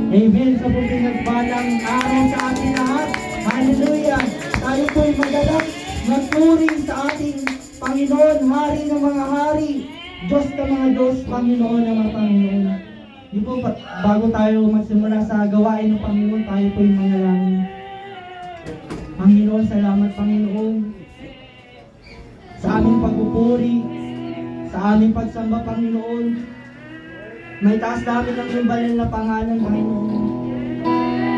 Amen. Sa po pinagbalang araw sa ating lahat. Hallelujah. Tayo po'y magalang magpuring sa ating Panginoon, Hari ng mga hari, Diyos ng mga Diyos, Panginoon ng mga Panginoon. Di po, bago tayo magsimula sa gawain ng Panginoon, tayo po'y manalangin. Panginoon, salamat Panginoon sa aming pagpupuri, sa aming pagsamba Panginoon. May taas namin ang iyong banal na pangalan, Panginoon.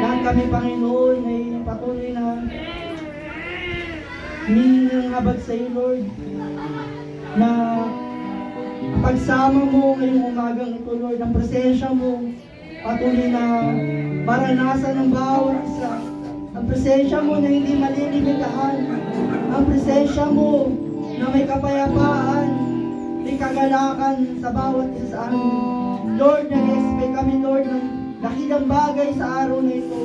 Lahat kami, Panginoon, ay patuloy na humingi ng habag sa iyo, Lord, na pagsama mo ngayong umagang ito, Lord, ang presensya mo, patuloy na maranasan ng bawat isa. Ang presensya mo na hindi malilimitahan. Ang presensya mo na may kapayapaan, may kagalakan sa bawat isa sa amin. Lord, nag-expect kami, Lord, ng dakilang bagay sa araw na ito.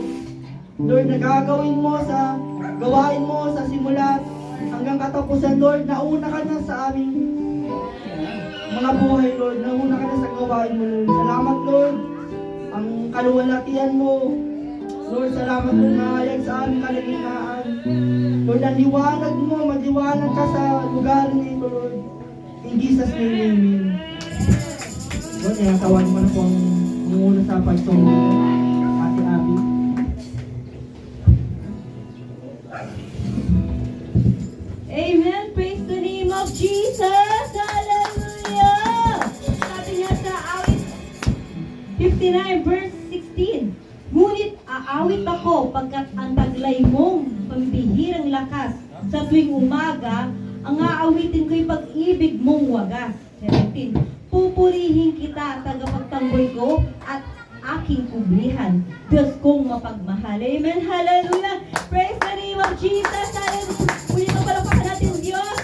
Lord, nagagawin mo sa gawain mo sa simula hanggang katapusan, Lord, nauna ka na sa aming mga buhay, Lord. Nauna ka na sa gawain mo, Lord. Salamat, Lord. Ang kaluwalhatian mo, Lord, salamat, Lord, na hayag sa aming kalagitnaan. Lord, ang liwanag mo, maliwanag ka sa lugar nito, Lord. In Jesus' name, amen. Lord, nakatawan mo na po ang muna sa pagsong Ate Abby. Amen. Praise the name of Jesus. Hallelujah. Sabi niya sa awit 59 verse 16. Ngunit aawit ako pagkat ang taglay mong pambihirang lakas sa tuwing umaga, ang aawitin ko'y pag-ibig mong wagas. 17. Pupurihin kita, tagapagtanggol ko, at aking kublihan, Diyos kong mapagmahal. Amen. Hallelujah. Praise the name of Jesus. Hallelujah. Puli pa palapakan natin Diyos.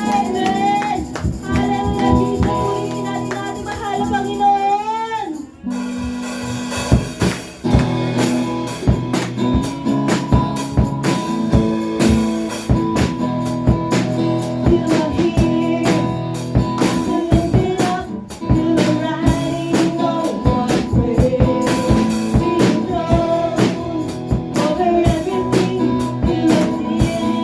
Amen. Hallelujah. Jesus, purihin natin natin mahal na Panginoon. You are here. Over everything, you are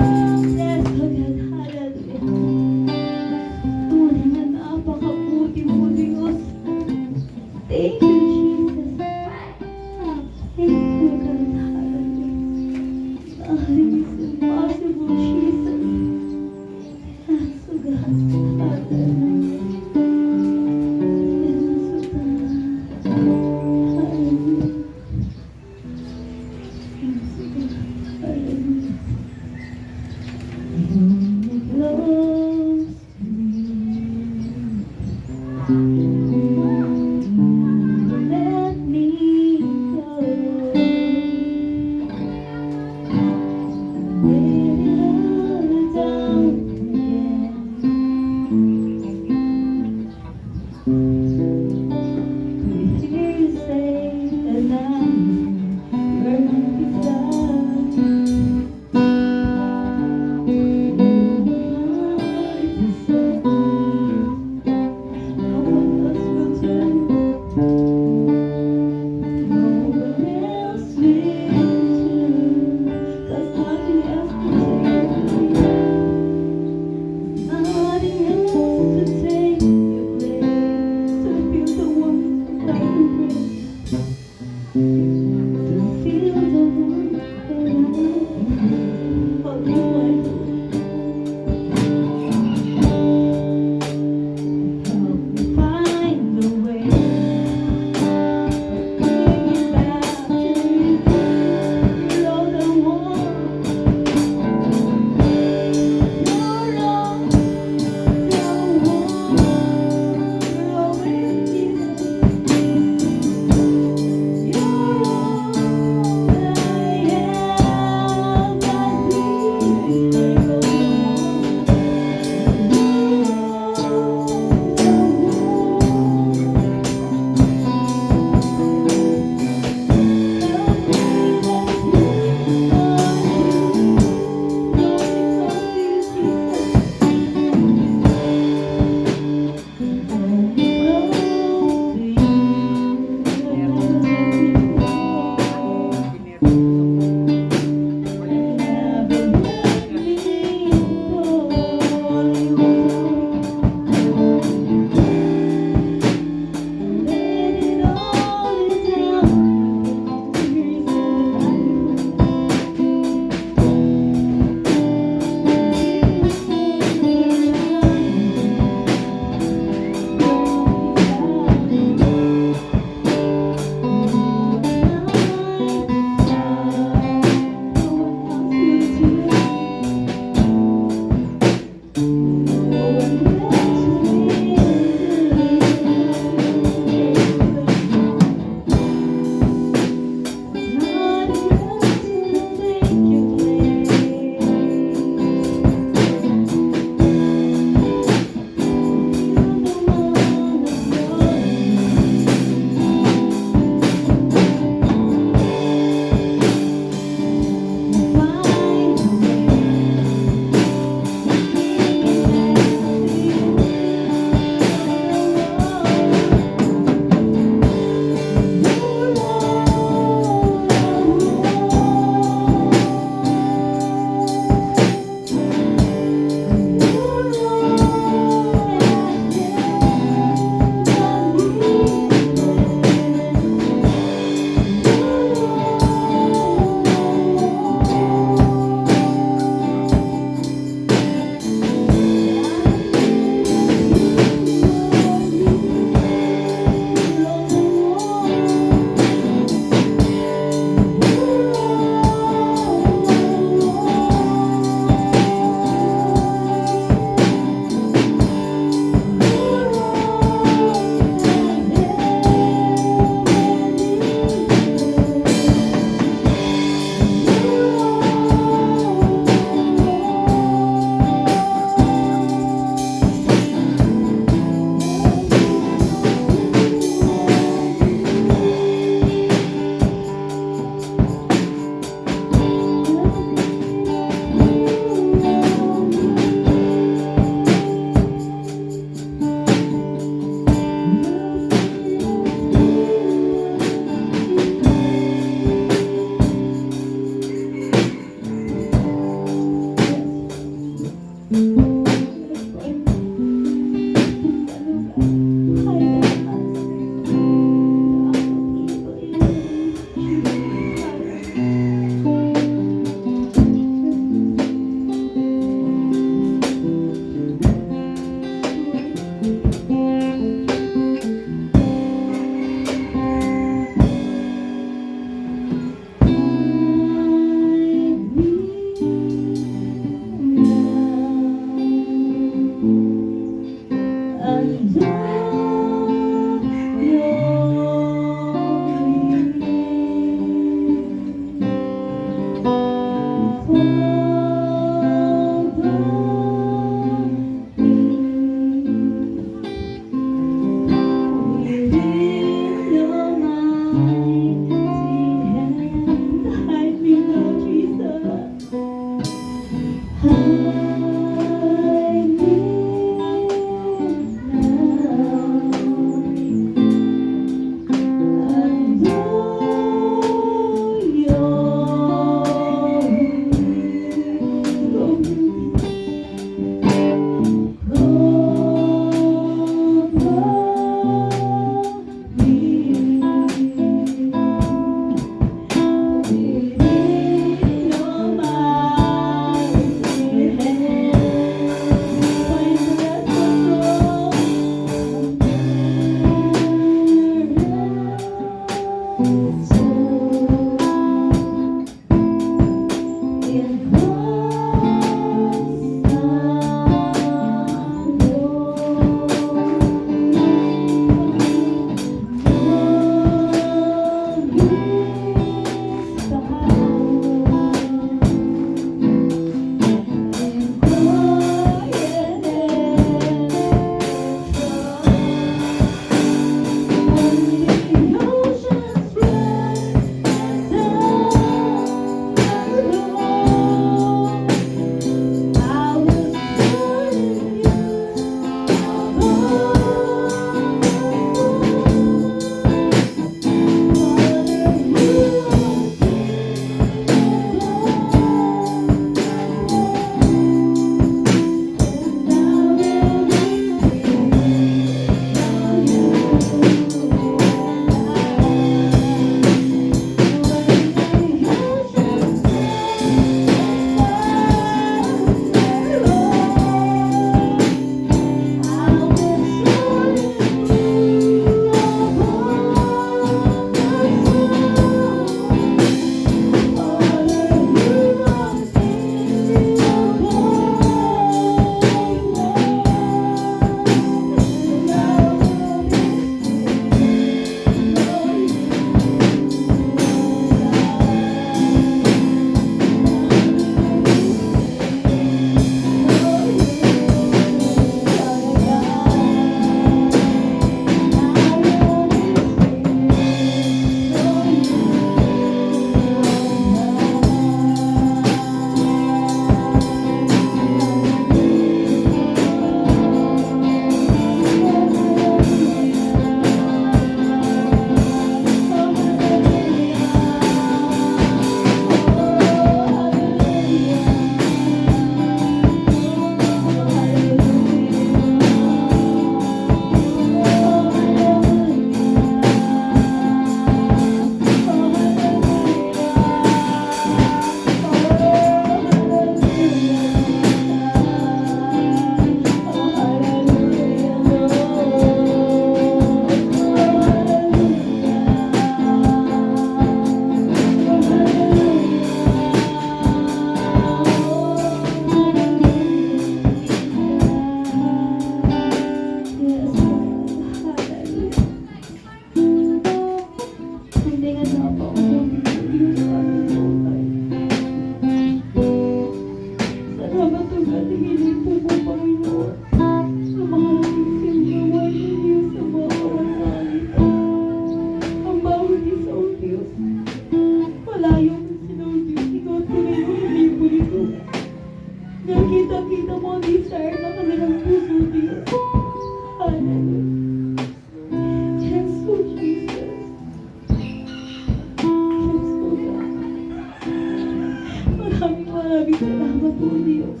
po, Diyos,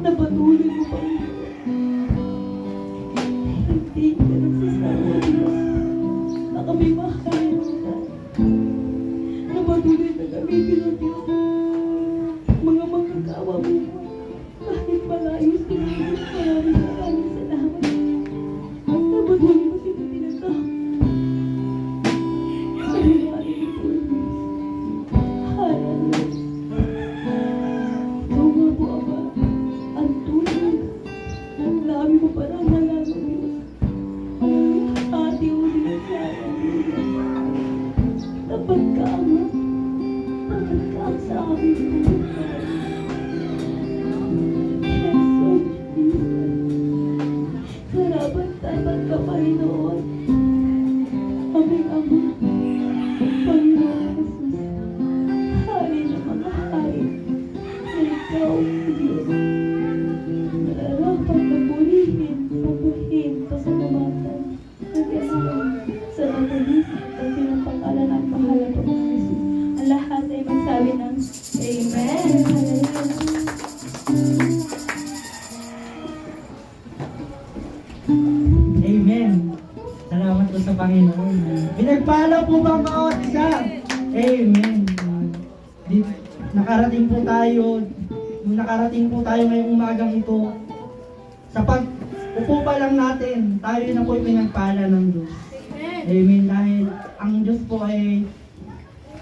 na patuloy mo, Panginoon. Hindi ka nagsasama, Diyos, na kami mahalin ka. Na patuloy na gamitin mo, Diyos, mga magkakawa mo. Kahit malayo sa Diyos, maraming salamat. Na patuloy mo sila tinatawag. Karapat-dapat ka, Panginoon. Aming Ama, Panginoon Jesus, hari ng mga hari, na ikaw, Diyos, nararapat na purihin, pabuhin, pasalamatan, nag-asawa, sa natalis, at pinapakala ng pangalan ng Jesus. Ang lahat ay magsabi ng Amen. Hallelujah. Amen. Salamat po sa Panginoon. Pinagpala po ba ang bawat isa? Amen. Nakarating po tayo ngayong umagang ito. Sa pag-upo pa lang natin, tayo na po pinagpala ng Diyos. Amen. Dahil ang Diyos po ay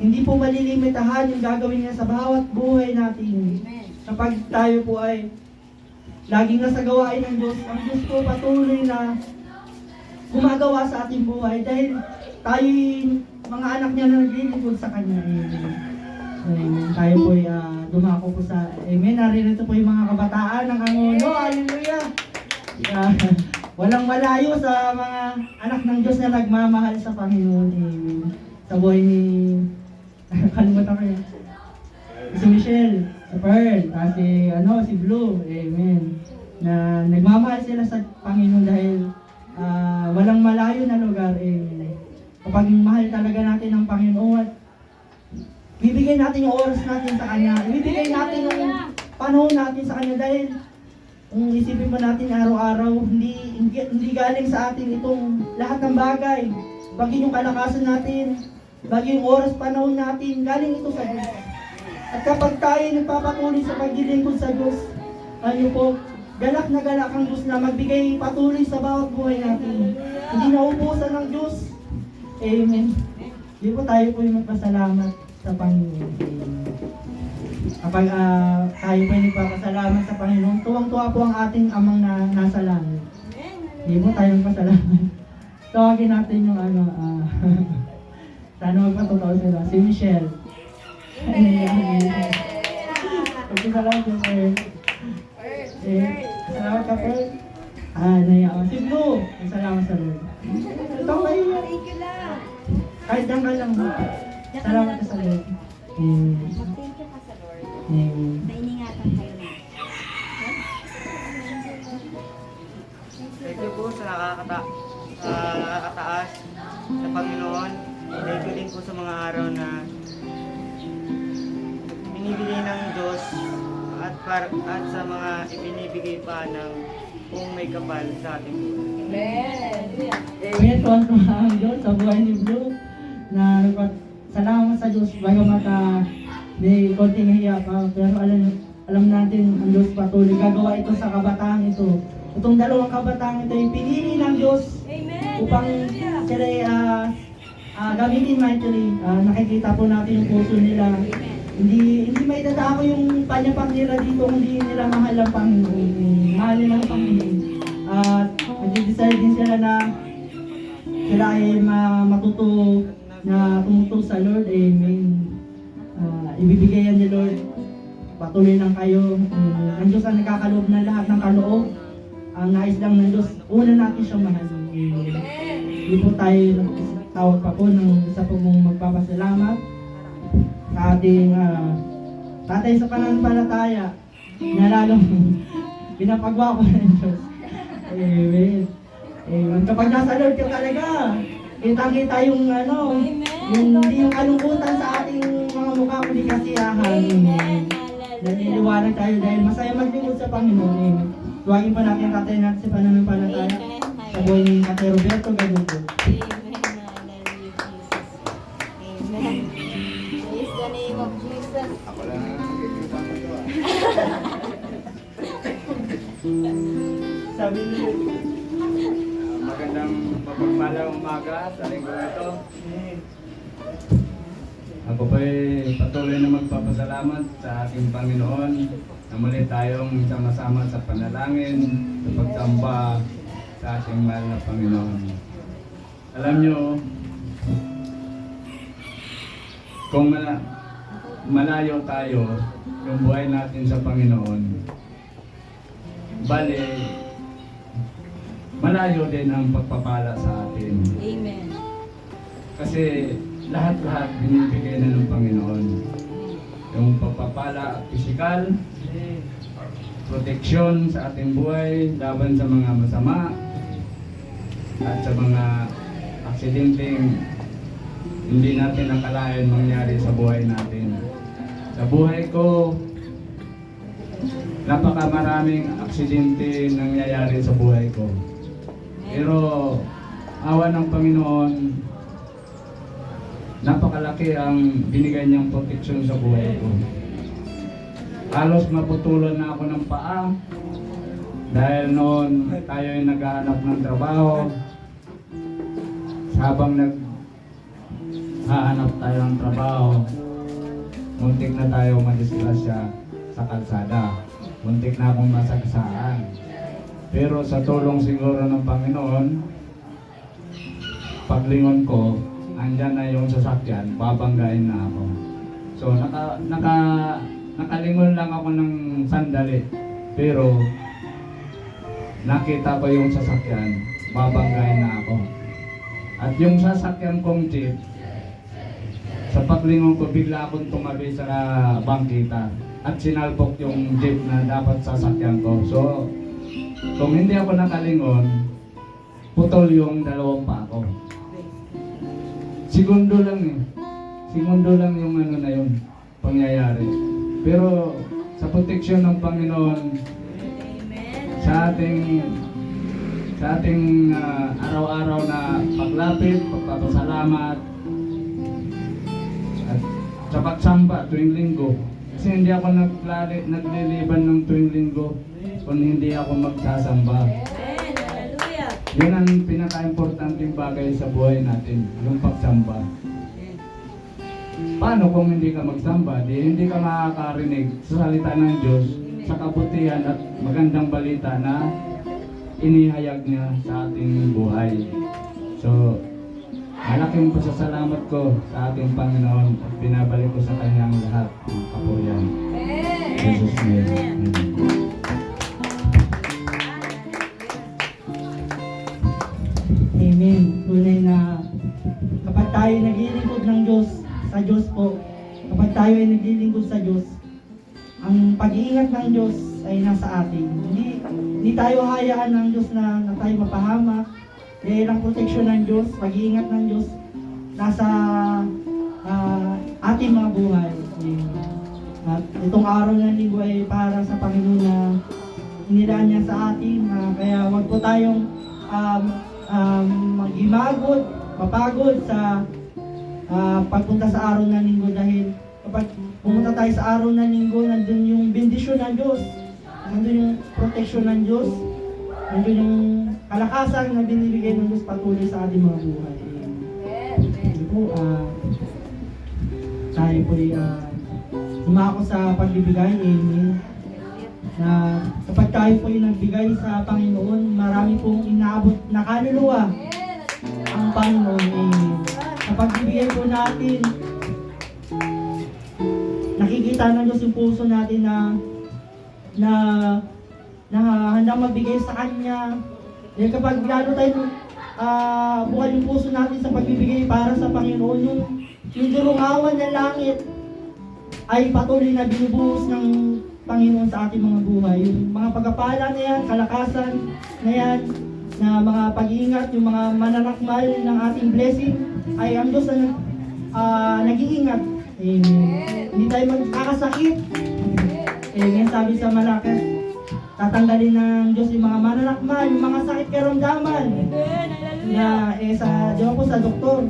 hindi po malilimitahan yung gagawin niya sa bawat buhay natin. Kapag tayo po ay laging nasa gawain ng Diyos, ang Diyos po patuloy na gumagawa sa ating buhay dahil tayo mga anak niya na naglilingkod sa Kanya. Amen. Tayo po ay dumako po sa Amen. Naririto po yung mga kabataan ng Angono. Hallelujah! Walang malayo sa mga anak ng Diyos na nagmamahal sa Panginoon. Amen. Sa buhay ni kalimutan ko yun. Si Michelle, si Pearl, si Blue. Amen. Na nagmamahal sila sa Panginoon dahil walang malayo na lugar. Kapag mahal talaga natin ang Panginoon, bibigay natin yung oras natin sa Kanya, ibibigay natin yung panahon natin sa Kanya dahil kung isipin pa natin araw-araw, hindi galing sa atin itong lahat ng bagay. Bagay yung kalakasan natin, bagay yung oras, panahon natin, galing ito sa Diyos. At kapag tayo nagpapatuloy sa paglilingkod sa Diyos, galak na galak ang Diyos na magbigay patuloy sa bawat buhay natin. Hindi naubusan ng Diyos. Amen. Di po tayo po yung magpasalamat sa Panginoon. Kapag tayo po yung nagpapasalamat sa Panginoon, tuwang-tuwa po ang ating amang nasa langit. Di po tayo magpasalamat. Tawagin natin yung sana magpatotoo sila. Si Michelle. Salamat po, sir. Salamat ka, Pearl. Si Blue. Salamat sa Lord. Ito kayo. Kahit dyan ka lang. Salamat ka sa Lord. Mag-thank you ka sa Lord. Na iningatan kayo na. Thank you po sa nakakataas sa Panginoon. Thank you din po sa mga araw na binibigay ng Diyos at sa mga ibinibigay pa ng kung may kapal sa ating buhay. Amen. Tuwan-tuwa ang Diyos sa buhay ni Blue na salamat sa Diyos bagamat may konting hiya pa pero alam natin ang Diyos patuloy gagawa ito sa kabataan ito. Itong dalawang kabataan ito ay pinili ng Diyos upang sila gamitin mightily. Nakikita po natin yung puso nila. Hindi may dadako yung panyapang nila dito, hindi nila mahal ang Panginoon. Mahal nila ang Panginoon. At nag-decide din sila na sila ay matuto na tumuto sa Lord. Amen. Ibibigay yan ni Lord. Patuloy lang kayo. Ang Diyos ang nagkakaloob ng lahat ng kaloob. Ang nais lang ng Diyos, una natin siyang mahal. Hindi po tayo tawag pa po ng isa po mong magpapasalamat sa ating tatay sa pananampalataya na lalong pinapagwapo ng Diyos. Amen. Amen. Kapag nasa Lord ka talaga, kita-kita yung hindi yung kalungkutan sa ating mga mukha kundi kasiyahan. Amen. naniniwala tayo dahil masaya maglingkod sa Panginoon. Amen. Tuwagin pa natin tatay natin sa pananampalataya sa buhay ni Tatay Roberto Gadugo. Amen. Hallelujah, Jesus. Amen. Praise the name of Jesus. Ako lang ang nakikita ko ito. Sabi niyo, Magandang mapagpalang umaga sa linggo ito. Ako po'y patuloy na magpapasalamat sa ating Panginoon na muli tayong sama-sama sa panalangin, sa pagsamba sa ating mahal na Panginoon. Alam nyo, kung malayo tayo yung buhay natin sa Panginoon, bale, malayo din ang pagpapala sa atin. Amen. Kasi lahat-lahat binibigay na ng Panginoon. Yung pagpapala pisikal, proteksyon sa ating buhay laban sa mga masama at sa mga aksidenteng hindi natin nakalain mangyari sa buhay natin. Sa buhay ko, napakamaraming aksidente nangyayari sa buhay ko. Pero awa ng Panginoon, napakalaki ang binigay niyang proteksyon sa buhay ko. Halos maputulan na ako ng paa dahil noon tayo ay naghahanap ng trabaho. Habang naghahanap tayo ng trabaho, muntik na tayo madisgrasya sa kalsada. Muntik na akong masagasaan. Pero sa tulong siguro ng Panginoon, paglingon ko, andyan na yung sasakyan, babanggain na ako. So nakalingon lang ako ng sandali, pero nakita ko yung sasakyan, babanggain na ako. At yung sasakyan kong jeep, sa paglingon ko, bigla akong tumabi sa bangkita at sinalpok yung jeep na dapat sasakyan ko. So kung hindi ako nakalingon, putol yung dalawang pa ako. Segundo lang eh. Segundo lang yung ano na yun, pangyayari. Pero sa proteksyon ng Panginoon, sa ating araw-araw na paglapit, pagpapasalamat, at sa pagsamba tuwing linggo. Kasi hindi ako nagliliban ng tuwing linggo kung hindi ako magsasamba. Amen. Hallelujah. Yun ang pinaka-importanting bagay sa buhay natin, yung pagsamba. Paano kung hindi ka magsamba? Hindi ka makakarinig sa salita ng Diyos, sa kabutihan at magandang balita na inihayag niya sa ating buhay. So, malaking pasasalamat ko sa ating Panginoon at binabalik ko sa Kanyang lahat ng kapurihan. In Jesus' name. Amen. Amen. Tunay na kapag tayo naglilingkod ng Diyos, sa Diyos po, kapag tayo ay naglilingkod sa Diyos, ang pag-iingat ng Diyos ay nasa atin. Hindi tayo hayaan ng Diyos na tayo mapahamak. Dahil ang proteksyon ng Diyos, pag-iingat ng Diyos, nasa ating mga buhay. At itong araw ng linggo ay para sa Panginoon na inilaan niya sa atin. Kaya wag po tayong maghimagot, mapagod sa pagpunta sa araw ng linggo dahil kapag pumunta tayo sa araw ng linggo, nandun yung bendisyon ng Diyos, nandun yung proteksyon ng Diyos, nandun yung kalakasan na binibigay ng Diyos patuloy sa ating mga buhay. Hindi po, tayo po umako sa pagbibigay, amen. Na kapag tayo po yung nagbigay sa Panginoon, marami pong inaabot na kaluluwa ang Panginoon, amen. Kapag bibigay po natin, nakikita ng Diyos yung puso natin na handang magbigay sa Kanya. Dahil kapag lalo tayo bukas yung puso natin sa pagbibigay para sa Panginoon, yung durungawan ng langit ay patuloy na binubuhos ng Panginoon sa ating mga buhay. Yung mga pagpapala na yan, kalakasan na yan, na mga pag-iingat, yung mga mananakmal ng ating blessing, ay ang Diyos na nag-iingat. Amen. Hindi tayo magkakasakit. Kaya ngayon sabi sa Malakas, tatanggalin ng Diyos yung mga mananakmal, yung mga sakit karamdaman. Na diyan po sa doktor.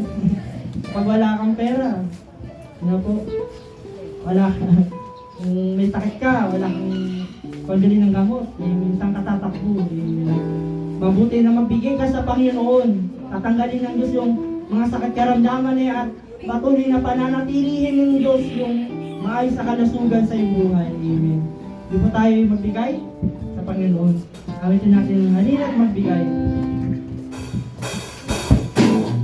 Pag wala kang pera, ano po, wala ka. Kung may sakit ka, wala kang pambili ng gamot, minsan ka tatakbo. Mabuti na magbigay ka sa Panginoon. Tatanggalin ng Diyos yung mga sakit karamdaman niya at patuloy na pananatilihin ng Diyos yung maayos sa kalusugan sa iyong buhay. Amen. Di po tayo magbigay sa Panginoon. Awitin natin ang halina at magbigay.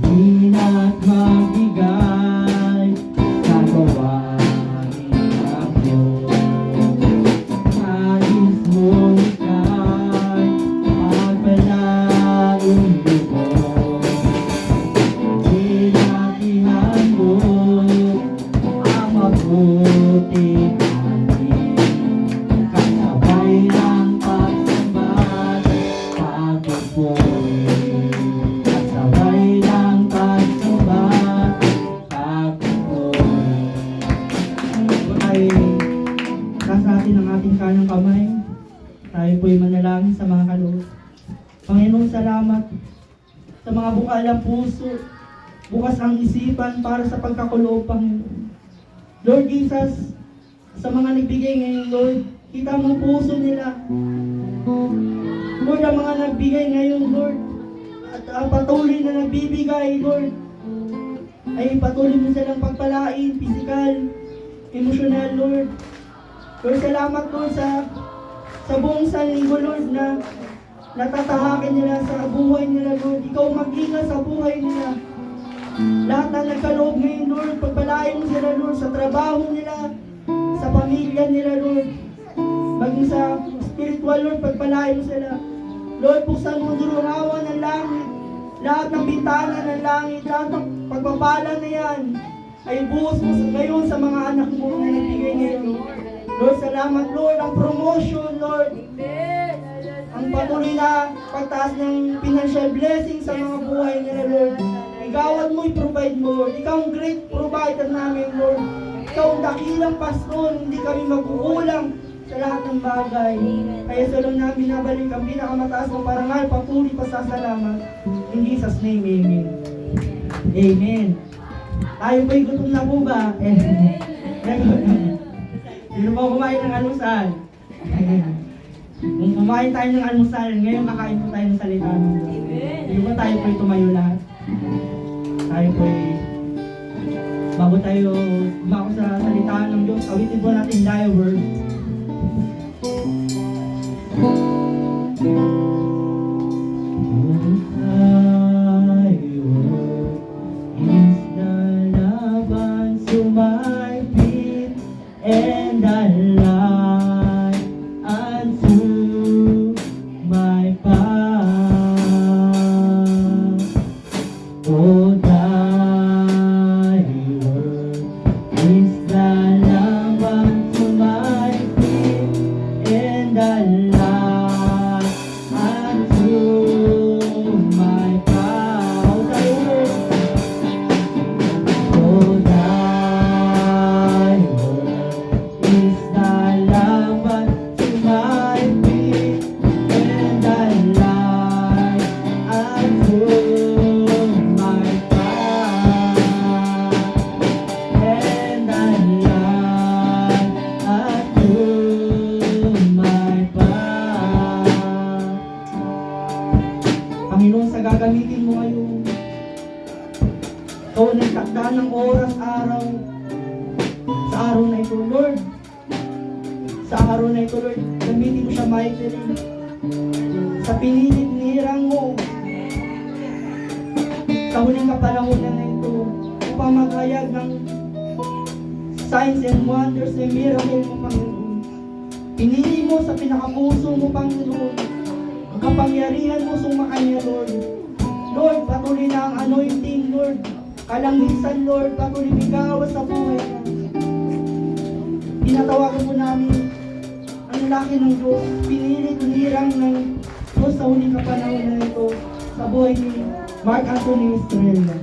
Halina't magbigay sa gawain ng Diyos. Nais mong ika'y pagpalain lubos. Hinatihan mo ang mabuti natin. Kasabay ng pagsambat, pagpupuri. Kasabay ng pagsambat, pagpupuri. Tayo, taas natin ang ating kanang kamay. Tayo po'y manalangin sa mga kaloob. Panginoon, salamat sa mga bukalang puso, bukas ang isipan para sa pagkakuloob, Panginoon. Lord Jesus, sa mga nagbigay ngayon, Lord, kita mo puso nila. Lord, ang mga nagbigay ngayon, Lord, at patuloy na nagbibigay, Lord, ay patuloy mo silang pagpalain, physical, emotional, Lord. Lord, salamat, Lord, sa buong sanlinggo, Lord, na natatahakin nila sa buhay nila, Lord. Ikaw mag-ingat sa buhay nila. Lahat na nagkaloob ngayon, Lord, pagpalain mo sila, Lord, sa trabaho nila, sa pamilya nila, Lord. Maging sa spiritual, Lord, pagpalain mo sila. Lord, buksan mo dururawan ng langit. Lahat ng bintana ng langit, lahat ng pagpapala na yan, ay buhos mo ngayon sa mga anak mo na nagbigay ngayon. Lord, salamat, Lord, ang promotion, Lord. Ang patuloy na pagtaas ng financial blessing sa mga buhay nila, Lord. Igawad mo, i-provide mo, Lord. Ikaw ang great provider namin, Lord. Ikaw ang dakilang pastor, hindi kami magkukulang sa lahat ng bagay. Kaya sa lang namin binabalik ang pinakamataas ng parangal, patuloy pasasalamat. In Jesus' name, amen. Amen. Tayo po'y gutom na po ba? Sino po kumain ng almusal? Kung kumain tayo ng almusal, ngayon kakain po tayo ng salita ng Diyos. Hindi ba tayo po'y tumayo lahat? Tayo po'y, bago tayo umako sa salita ng Diyos, awitin po natin thy word. Thy word is the laban to my feet and the light unto my path. Oh, thy word is the laban to my feet and the light unto my path. Oh, thy word is the laban to my feet and the light unto my path, and the light unto my path. Panginoon, sa gagamitin mo ngayon, ikaw ang nagtakda ng oras, araw, sa araw na ito, Lord. Sa araw na ito, Lord, gamitin mo siya mightily. Sa pinilit nirang mo, sa huling kapanahonan na ito, upang maghayag ng signs and wonders and miracle mo, Panginoon. Pinili mo sa pinakapuso mo, Panginoon, ang kapangyarihan mo sumakanya, Lord. Lord, patuloy na ang anointing, Lord. Kalangisan, Lord, patuloy bigawas sa buhay na. Tinatawagan po namin ang laki ng Diyos, pinilit nirang ng Diyos sa huling kapanahonan na ito sa buhay ni Mark Anthony Estrella.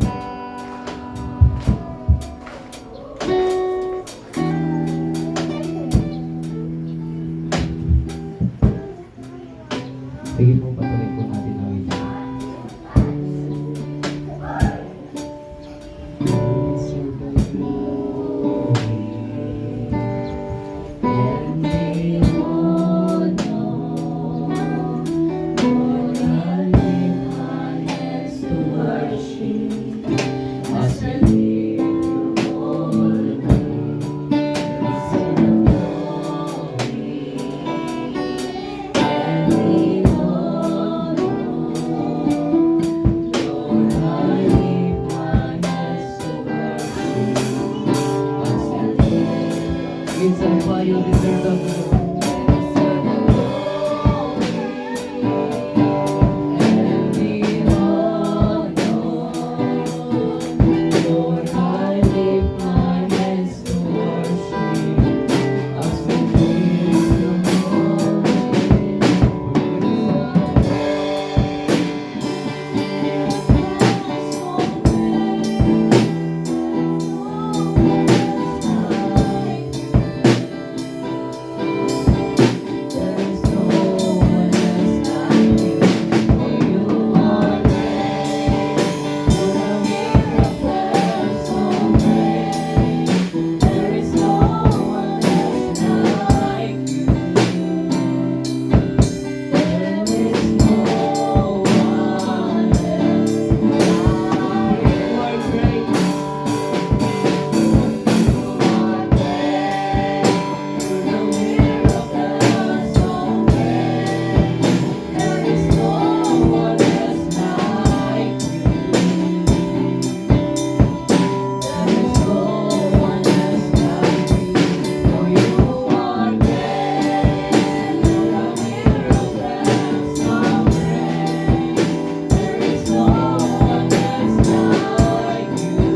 Minsan pa you deserve the glory. And the honor. Lord, I lift my hands to worship as we praise the Lord. There is no one else like you, for you are great. You're a miracle so great. There is no one else like you. There is no one else like you. You are great. You are great. You're a miracle so great. There is no one else like you. There is no one else like you. For you are great. You're a miracle so great. There is no one else like you.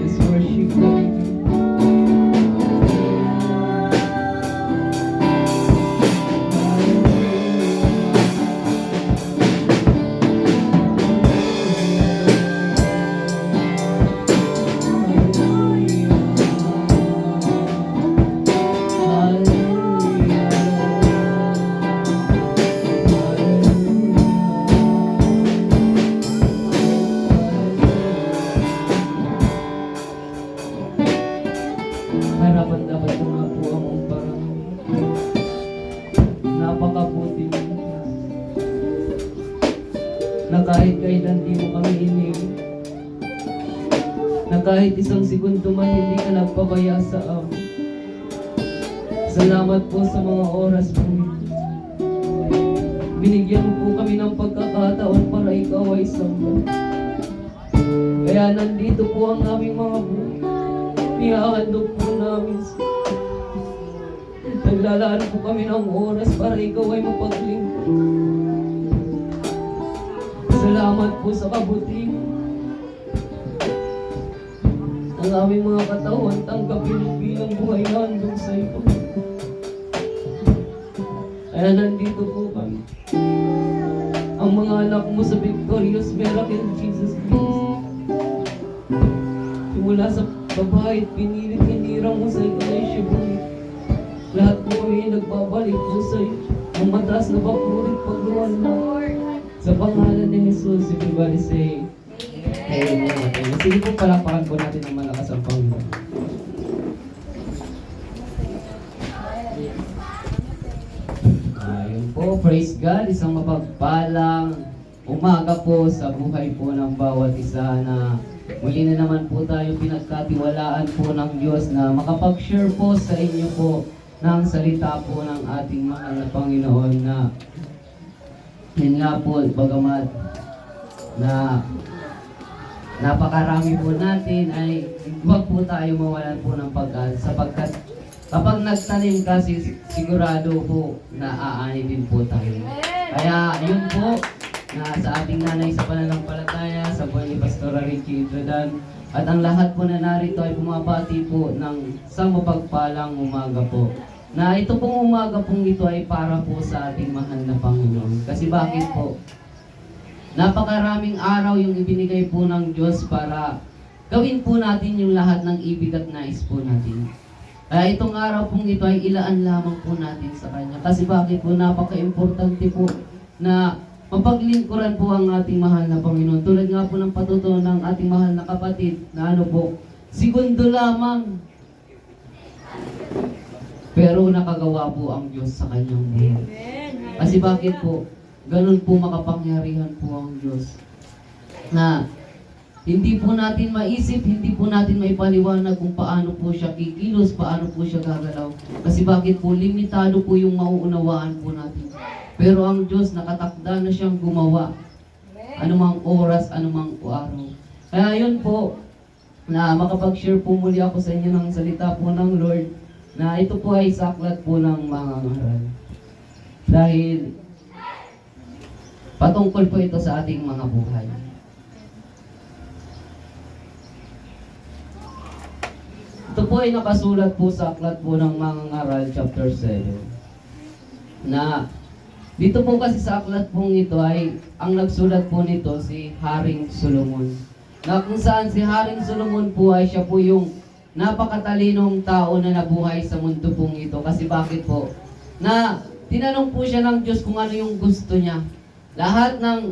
Let's worship God. Harapan dapat ko nga po ang parang napakabuti mo na kahit kailan di mo kami iniwan, na kahit isang segundo man hindi ka nagpabaya sa amin. Salamat po sa mga oras po ito. Binigyan mo po kami ng pagkakataon para ikaw ay samba. Kaya nandito po ang aming mga buhay. Ihahandog po namin sa naglalaan po kami ng oras para ikaw ay mapaglingkod. Salamat po sa kabutihan. Ang aming mga katawan, tanggapin bilang buhay na handog sa iyo. Kaya nandito po kami. Ang mga anak mo sa Victorious Miracle Jesus Christ. Simula sa babae, pinilit hinirang mo sa iglesia po. Lahat po kami nagbabalik po sa iyo. Ang mataas na papurit pagluwan mo. Sa pangalan ni Jesus, everybody say, Amen. Sige po, palakpakan po natin ng malakas ang Panginoon. Ayun po, praise God. Isang mapagpalang umaga po sa buhay po ng bawat isa na muli na naman po tayo pinagkatiwalaan po ng Diyos na makapag-share po sa inyo po ng salita po ng ating mahal na Panginoon na yun nga po, bagamat na napakarami po natin ay huwag po tayo mawalan po ng pag-asa sapagkat kapag nagtanim kasi sigurado po na aani din po tayo. Kaya yun po na sa ating nanay sa pananampalataya, sa buhay ni Pastor Richie Idradan, at ang lahat po na narito ay bumabati po ng isang mapagpalang umaga po. Na ito pong umaga pong ito ay para po sa ating mahal na Panginoon. Kasi bakit po? Napakaraming araw yung ibinigay po ng Diyos para gawin po natin yung lahat ng ibig at nais po natin. Kaya itong araw pong ito ay ilaan lamang po natin sa Kanya. Kasi bakit po? Napaka-importante po na mapaglingkuran po ang ating mahal na Panginoon. Tulad nga po ng patutunan ng ating mahal na kapatid na ano po, segundo lamang. pero nakagawa po ang Diyos sa kanyang buhay. Kasi bakit po? Ganun po makapangyarihan po ang Diyos. Na hindi po natin maisip, hindi po natin maipaliwanag kung paano po siya kikilos, paano po siya gagalaw. Kasi bakit po? Limitado po yung mauunawaan po natin. Pero ang Diyos nakatakda na siyang gumawa. Anumang oras, anumang araw. Kaya yun po, na makapag-share po muli ako sa inyo ng salita po ng Lord, na ito po ay saklat po ng mga ngaral. Dahil patungkol po ito sa ating mga buhay. Ito po ay nakasulat po sa aklat po ng mga ngaral chapter 7. Na dito po kasi sa aklat pong ito ay ang nagsulat po nito si Haring Solomon. Na kung saan si Haring Solomon po ay siya po yung napakatalinong tao na nabuhay sa mundo pong ito. Kasi bakit po? Na tinanong po siya ng Diyos kung ano yung gusto niya. Lahat ng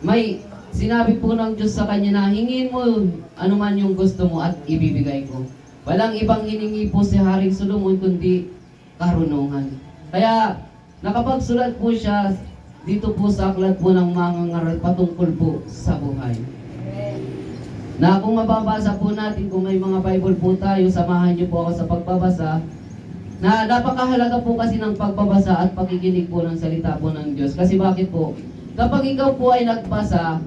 may sinabi po ng Diyos sa kanya na hingin mo ano man yung gusto mo at ibibigay ko. Walang ibang hiningi po si Haring Solomon kundi karunungan. Kaya nakapagsulat po siya dito po sa aklat po ng mga ngaral patungkol po sa buhay. Na kung mababasa po natin, kung may mga Bible po tayo, samahan niyo po ako sa pagbabasa. Na napakahalaga po kasi ng pagbabasa at pakikinig po ng salita po ng Diyos. Kasi bakit po? Kapag ikaw po ay nagbasa,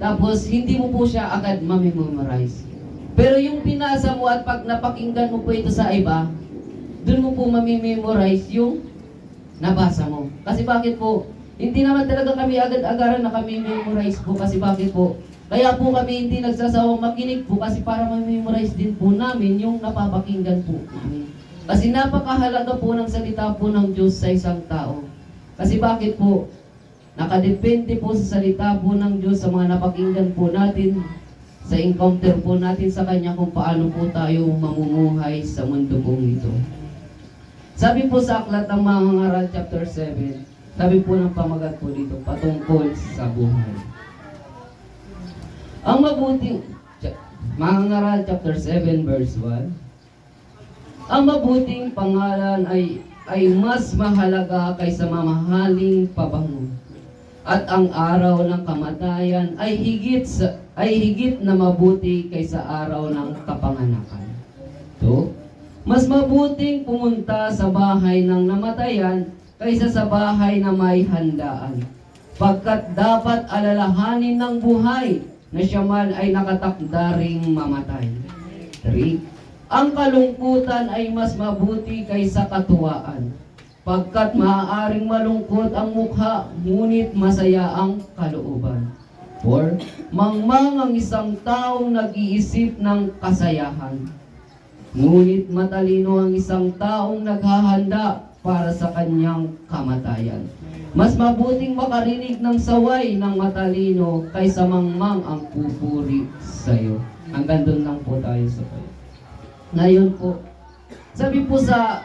tapos hindi mo po siya agad mamemorize. Pero yung pinasa mo at pag napakinggan mo po ito sa iba, dun mo po mamemorize yung nabasa mo. Kasi bakit po? Hindi naman talaga kami agad-agaran na kami memorize po. Kasi bakit po? Kaya po kami hindi nagsasawang makinig po kasi para ma-memorize din po namin yung napapakinggan po namin. Kasi napakahalaga po ng salita po ng Diyos sa isang tao. Kasi bakit po? Nakadepende po sa salita po ng Diyos sa mga napakinggan po natin, sa encounter po natin sa Kanya kung paano po tayo mamumuhay sa mundo pong ito. Sabi po sa aklat ng mga ngaral chapter 7, sabi po ng pamagat po dito, patungkol sa buhay. Ang mabuting, mga ngaral chapter 7 verse 1, ang mabuting pangalan ay mas mahalaga kaysa mamahaling pabango. At ang araw ng kamatayan ay higit na mabuti kaysa araw ng kapanganakan. So, mas mabuting pumunta sa bahay ng namatayan kaysa sa bahay na may handaan. Pagkat dapat alalahanin ng buhay na siya man ay nakatakda ring mamatay. 3. Ang kalungkutan ay mas mabuti kaysa katuwaan. Pagkat maaaring malungkot ang mukha, ngunit masaya ang kalooban. 4. Mangmang ang isang taong nag-iisip ng kasayahan. Ngunit matalino ang isang taong naghahanda para sa kanyang kamatayan. Mas mabuting makarinig ng saway ng matalino kaysa mangmang ang pupuri sa iyo. Hanggang doon lang po tayo sa kayo. Ngayon po, sabi po sa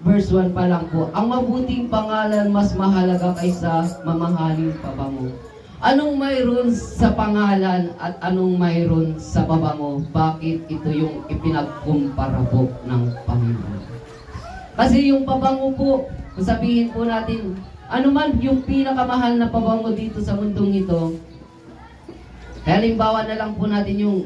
verse 1 pa lang po, ang mabuting pangalan mas mahalaga kaysa mamahaling pabango. Anong mayroon sa pangalan at anong mayroon sa pabango? Bakit ito yung ipinagkumpara po ng Panginoon? Kasi yung pabango po, kung sabihin po natin, ano man yung pinakamahal na pabango dito sa mundong ito, halimbawa na lang po natin yung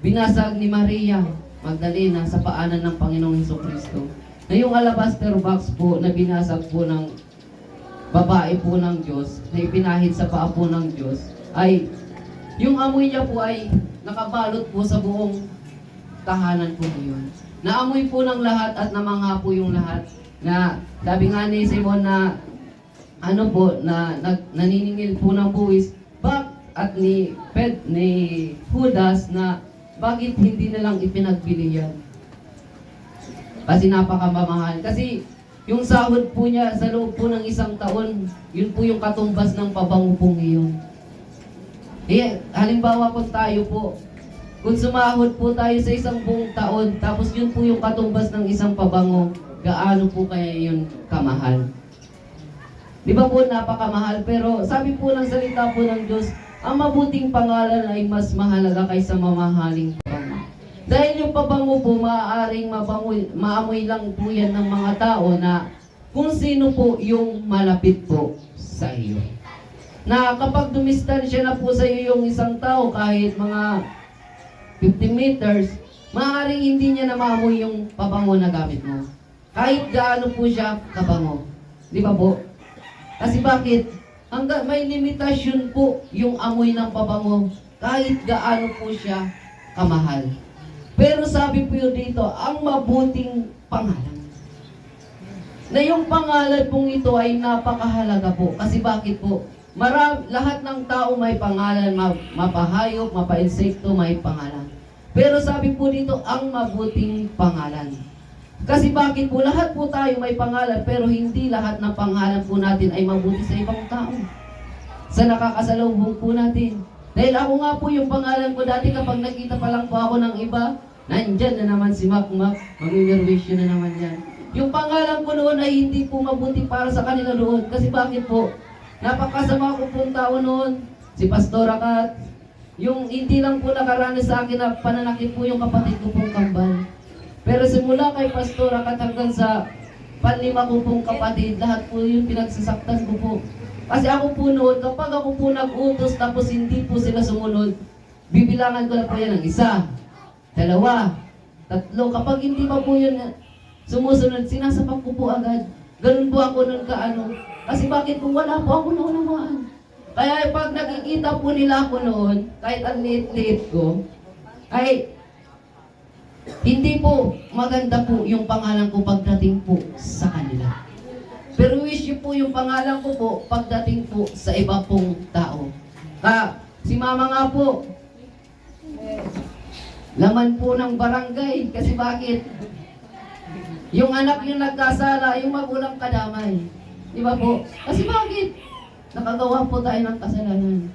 binasag ni Maria Magdalena sa paanan ng Panginoong Hesukristo. Na yung alabaster box po na binasag po ng babae po ng Diyos, na ipinahid sa paa po ng Diyos, ay yung amoy niya po ay nakabalot po sa buong tahanan po ngayon. Naamoy po ng lahat at namangha po yung lahat. Na sabi nga ni Simon na ano po, na naniningil po ng buwis, at ni Judas na bakit hindi na lang ipinagbili yan? Kasi napakamamahal. Kasi yung sahod po niya sa loob po ng isang taon, yun po yung katumbas ng pabango po ngayon. Halimbawa po tayo po, kung sumahod po tayo sa isang buong taon, tapos yun po yung katumbas ng isang pabango, gaano po kaya yun kamahal? Di ba po napakamahal? Pero sabi po ng salita po ng Diyos, ang mabuting pangalan ay mas mahalaga kaysa mamahaling pabango. Dahil yung pabango po, maaaring maamoy lang po yan ng mga tao na kung sino po yung malapit po sa iyo. Na kapag dumistansya na po sa iyo yung isang tao kahit mga 50 meters, maaaring hindi niya na maamoy yung pabango na gamit mo. Kahit gaano po siya kabango. Di ba po? Kasi bakit? Hanggang may limitasyon po yung amoy ng pabango kahit gaano po siya kamahal. Pero sabi po yun dito, ang mabuting pangalan. Na yung pangalan pong ito ay napakahalaga po. Kasi bakit po? Lahat ng tao may pangalan, mapahayop, mapa-insekto, may pangalan. Pero sabi po dito, ang mabuting pangalan. Kasi bakit po? Lahat po tayo may pangalan, pero hindi lahat ng pangalan po natin ay mabuti sa ibang tao. Sa nakakasalubong po natin. Dahil ako nga po yung pangalan ko dati kapag nakita pa lang po ako ng iba, nandyan na naman si Makmak, mag-intervention na naman yan. Yung pangalan ko noon ay hindi po mabuti para sa kanila noon. Kasi bakit po? Napakasama ko pong tao noon, si Pastora Kat. Yung hindi lang po nakaranas sa akin na pananakit po yung kapatid ko pong kambal. Pero simula kay Pastora Kat hanggang sa panlima ko pong kapatid, lahat po yung pinagsasaktan ko po. Kasi ako po noon, kapag ako po nag-utos tapos hindi po sila sumunod, bibilangan ko na po yan ng 1, 2, 3. Kapag hindi pa po yun sumusunod, sinasapak ko po agad. Ganun po ako noon kaano. Kasi bakit po wala po ako naunawaan. Kaya pag nakikita po nila ako noon, kahit ang liit-liit ko, ay hindi po maganda po yung pangalan ko pagdating po sa kanila. Pero wish yun po yung pangalan ko po pagdating po sa iba pong tao. Si mama nga po, laman po ng barangay. Kasi bakit? Yung anak yung nagkasala, yung magulang kadamay. Di ba po? Kasi bakit? Nakagawa po tayo ng kasalanan.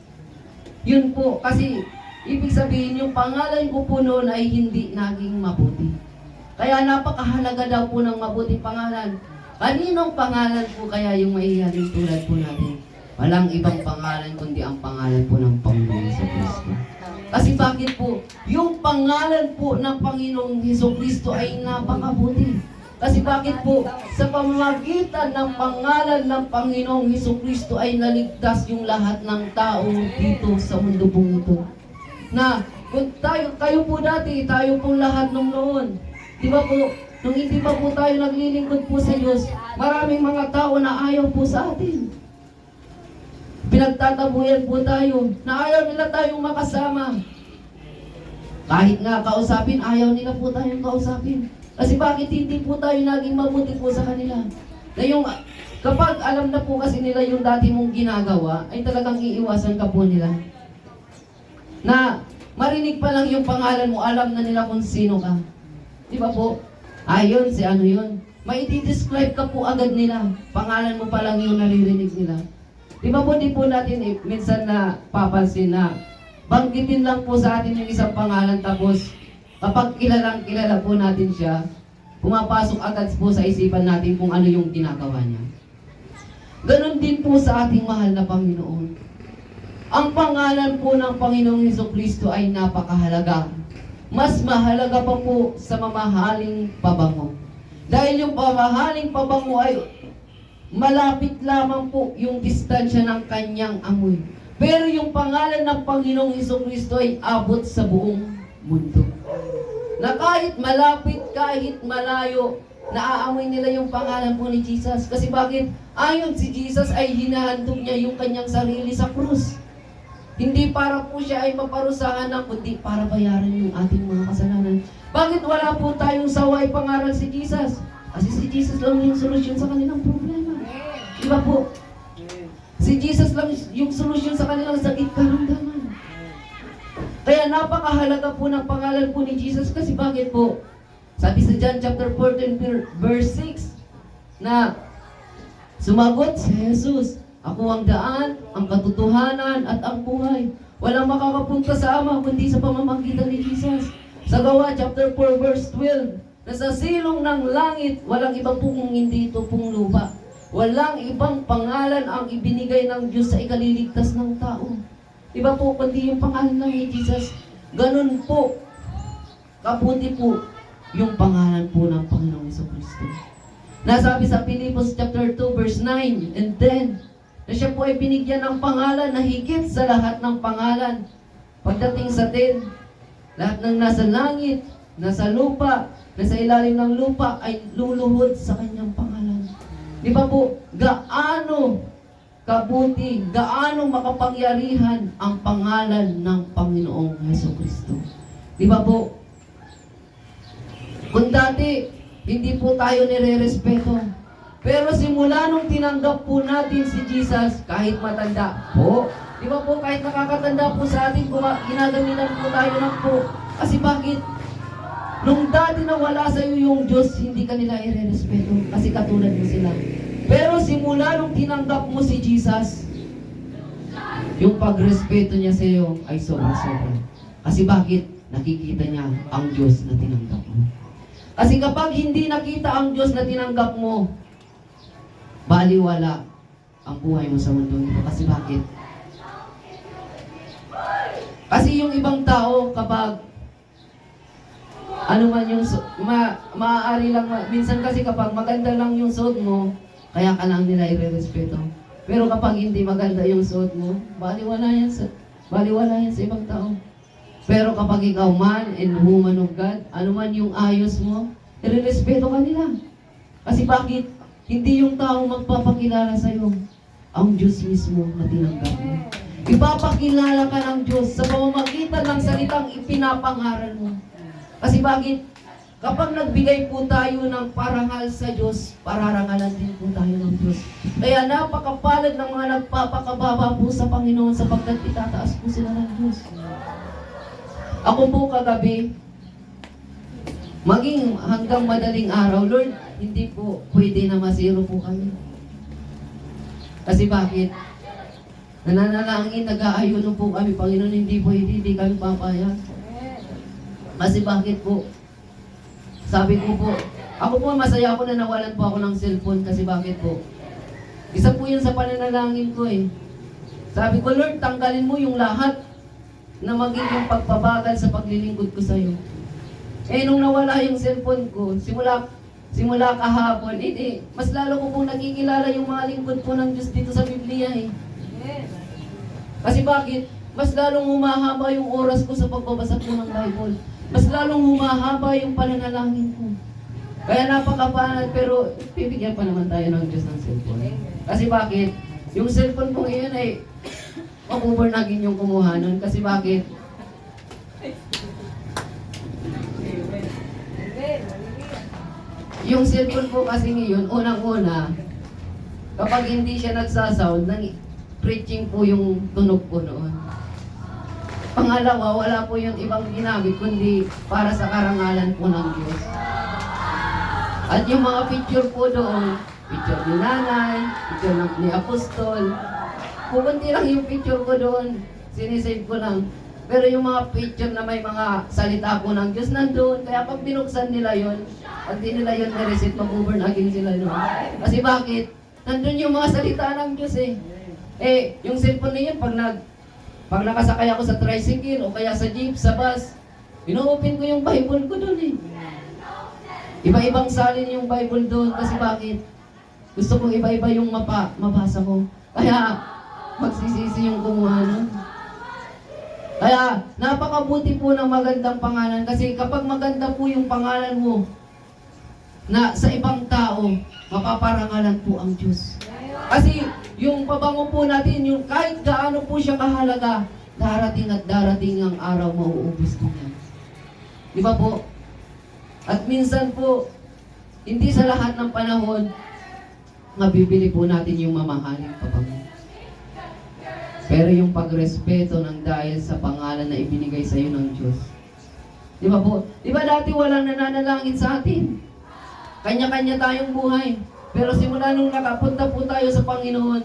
Yun po, kasi ibig sabihin yung pangalan ko po noon ay hindi naging mabuti. Kaya napakahalaga daw po ng mabuting pangalan. Kaninong pangalan po kaya yung maihaling tulad po natin? Walang ibang pangalan kundi ang pangalan po ng Panginoong Jesucristo. Kasi bakit po? Yung pangalan po ng Panginoong Jesucristo ay napakabuti. Kasi bakit po? Sa pamamagitan ng pangalan ng Panginoong Jesucristo ay naligtas yung lahat ng tao dito sa mundo pong ito. Na kung kayo po dati, tayo po lahat nung noon. Di ba po? Nung hindi pa po tayo naglilingkod po sa Diyos, maraming mga tao na ayaw po sa atin. Pinagtatabuyan po tayo na ayaw nila tayong makasama. Kahit nga kausapin, ayaw nila po tayong kausapin. Kasi bakit hindi po tayo naging mabuti po sa kanila? Na yung, kapag alam na po kasi nila yung dati mong ginagawa, ay talagang iiwasan ka po nila. Na marinig pa lang yung pangalan mo, alam na nila kung sino ka. Di ba po? Ayun, si ano yun. May i-describe ka po agad nila. Pangalan mo pa lang yung naririnig nila. Di ba po, di po natin minsan na papansin na banggitin lang po sa atin yung isang pangalan tapos kapag kilala po natin siya, pumapasok agad po sa isipan natin kung ano yung ginagawa niya. Ganon din po sa ating mahal na Panginoon. Ang pangalan po ng Panginoong Jesucristo ay napakahalaga. Mas mahalaga pa po sa mamahaling pabango. Dahil yung mamahaling pabango ay malapit lamang po yung distansya ng kanyang amoy. Pero yung pangalan ng Panginoong Jesucristo ay abot sa buong mundo. Na kahit malapit, kahit malayo, naaamoy nila yung pangalan po ni Jesus. Kasi bakit? Ayon si Jesus ay hinahandog niya yung kanyang sarili sa krus. Hindi para po siya ay maparusahan na, kundi para bayaran yung ating mga kasalanan. Bakit wala po tayong saway pangaral si Jesus? Kasi si Jesus lang yung solusyon sa kanilang problema. Di ba po? Si Jesus lang yung solusyon sa kanilang sakit karamdaman. Kaya napakahalaga po ng pangalan po ni Jesus kasi bakit po? Sabi sa John chapter 14 verse 6 na sumagot si Jesus, ako ang daan, ang katotohanan at ang buhay. Walang makakapunta sa Ama kundi sa pamamagitan ni Jesus. Sa Gawa chapter 4 verse 12 na sa silong ng langit, walang ibang pong hindi ito pong lupa. Walang ibang pangalan ang ibinigay ng Diyos sa ikaliligtas ng tao. Diba po, kundi yung pangalan ng Jesus, ganun po kabuti po yung pangalan po ng Panginoong Jesucristo. Nasabi sa Philippians chapter 2 verse 9 and 10 na siya po ay binigyan ng pangalan na higit sa lahat ng pangalan. Pagdating sa 10, lahat ng nasa langit, nasa lupa, nasa ilalim ng lupa ay luluhod sa kanyang pangalan. Di ba po, gaano kabuti, gaano makapangyarihan ang pangalan ng Panginoong Jesucristo. Di ba po? Kung dati, hindi po tayo nire-respeto. Pero simula nung tinanggap po natin si Jesus, kahit matanda po, di ba po, kahit nakakatanda po sa atin, ginagamitan po tayo ng po. Kasi bakit? Nung dati na wala sa iyo yung Diyos, hindi ka nila i-respeto kasi katulad mo sila. Pero simula nung tinanggap mo si Jesus, yung pagrespeto niya sa iyo ay sobra-sobra. Kasi bakit? Nakikita niya ang Diyos na tinanggap mo. Kasi kapag hindi nakita ang Diyos na tinanggap mo, baliwala ang buhay mo sa mundo ito. Kasi bakit? Kasi yung ibang tao, kapag ano man yung maaari lang, minsan kasi kapag maganda lang yung suot mo, kaya ka lang nila i-respeto. Pero kapag hindi maganda yung suot mo, baliwala yan sa ibang tao. Pero kapag ikaw man and woman of God, ano man yung ayos mo, i-respeto ka nila. Kasi bakit? Hindi yung tao magpapakilala sa'yo, ang Diyos mismo na tinanggap mo. Ipapakilala ka ng Diyos sa pamamagitan ng salitang ipinapangaral mo. Kasi bakit? Kapag nagbigay po tayo ng parangal sa Diyos, pararangalan din po tayo ng Diyos. Kaya napakapalad ng mga nagpapakababa po sa Panginoon sapagkat itataas po sila ng Diyos. Ako po kagabi, maging hanggang madaling araw, Lord, hindi po pwede na masiro po kami. Kasi bakit? Nananalangin, nag-aayuno po kami, Panginoon, hindi pwede, hindi kami papayag. Kasi bakit po? Sabi ko po, ako po masaya ako na nawalan po ako ng cellphone kasi bakit po? Isa po yun sa pananalangin ko eh. Sabi ko, Lord, tanggalin mo yung lahat na magiging pagpabagal sa paglilingkod ko sa'yo. Eh, nung nawala yung cellphone ko, simula kahapon, mas lalo ko pong nakikilala yung mga lingkod po ng Diyos dito sa Biblia eh. Kasi bakit? Mas lalong humahaba yung oras ko sa pagbabasa po ng Bible. Mas lalong humahaba yung pananalangin ko. Kaya napakapanad, pero bibigyan pa naman tayo ng Diyos ng cellphone. Kasi bakit? Yung cellphone ko ngayon ay makuborn agin yung kumuha nun. Kasi bakit? Yung cellphone po kasi ngayon, unang-una, kapag hindi siya nagsasound, preaching po yung tunog po noon. Pangalawa, wala po yung ibang ginamit, kundi para sa karangalan po ng Diyos. At yung mga picture po doon, picture ni nanay, picture ni apostol, pupunti lang yung picture ko doon, sinisave ko lang. Pero yung mga picture na may mga salita po ng Diyos nandun, kaya pag binuksan nila yon, pag di nila yun na-reset, mag-burn again sila noon. Kasi bakit? Nandun yung mga salita ng Diyos eh. Eh, yung cellphone na yun, pag nakasakay ako sa tricycle o kaya sa jeep, sa bus, ino-open ko yung Bible ko doon eh. Iba-ibang salin yung Bible doon kasi bakit? Gusto kong iba-iba yung mabasa ko. Kaya magsisisi yung kumuha nun. Kaya napakabuti po ng magandang pangalan kasi kapag maganda po yung pangalan mo na sa ibang tao, mapaparangalan po ang Diyos. Kasi yung pabango po natin, yung kahit gaano po siya kahalaga, darating at darating ang araw mauubos po yan. Di ba po? At minsan po, hindi sa lahat ng panahon, mabibili po natin yung mamahaling pabango. Pero yung pagrespeto ng dahil sa pangalan na ibinigay sa iyo ng Diyos. Di ba po? Di ba dati walang nananalangin sa atin? Kanya-kanya tayong buhay. Pero simula nung nakapunta po tayo sa Panginoon,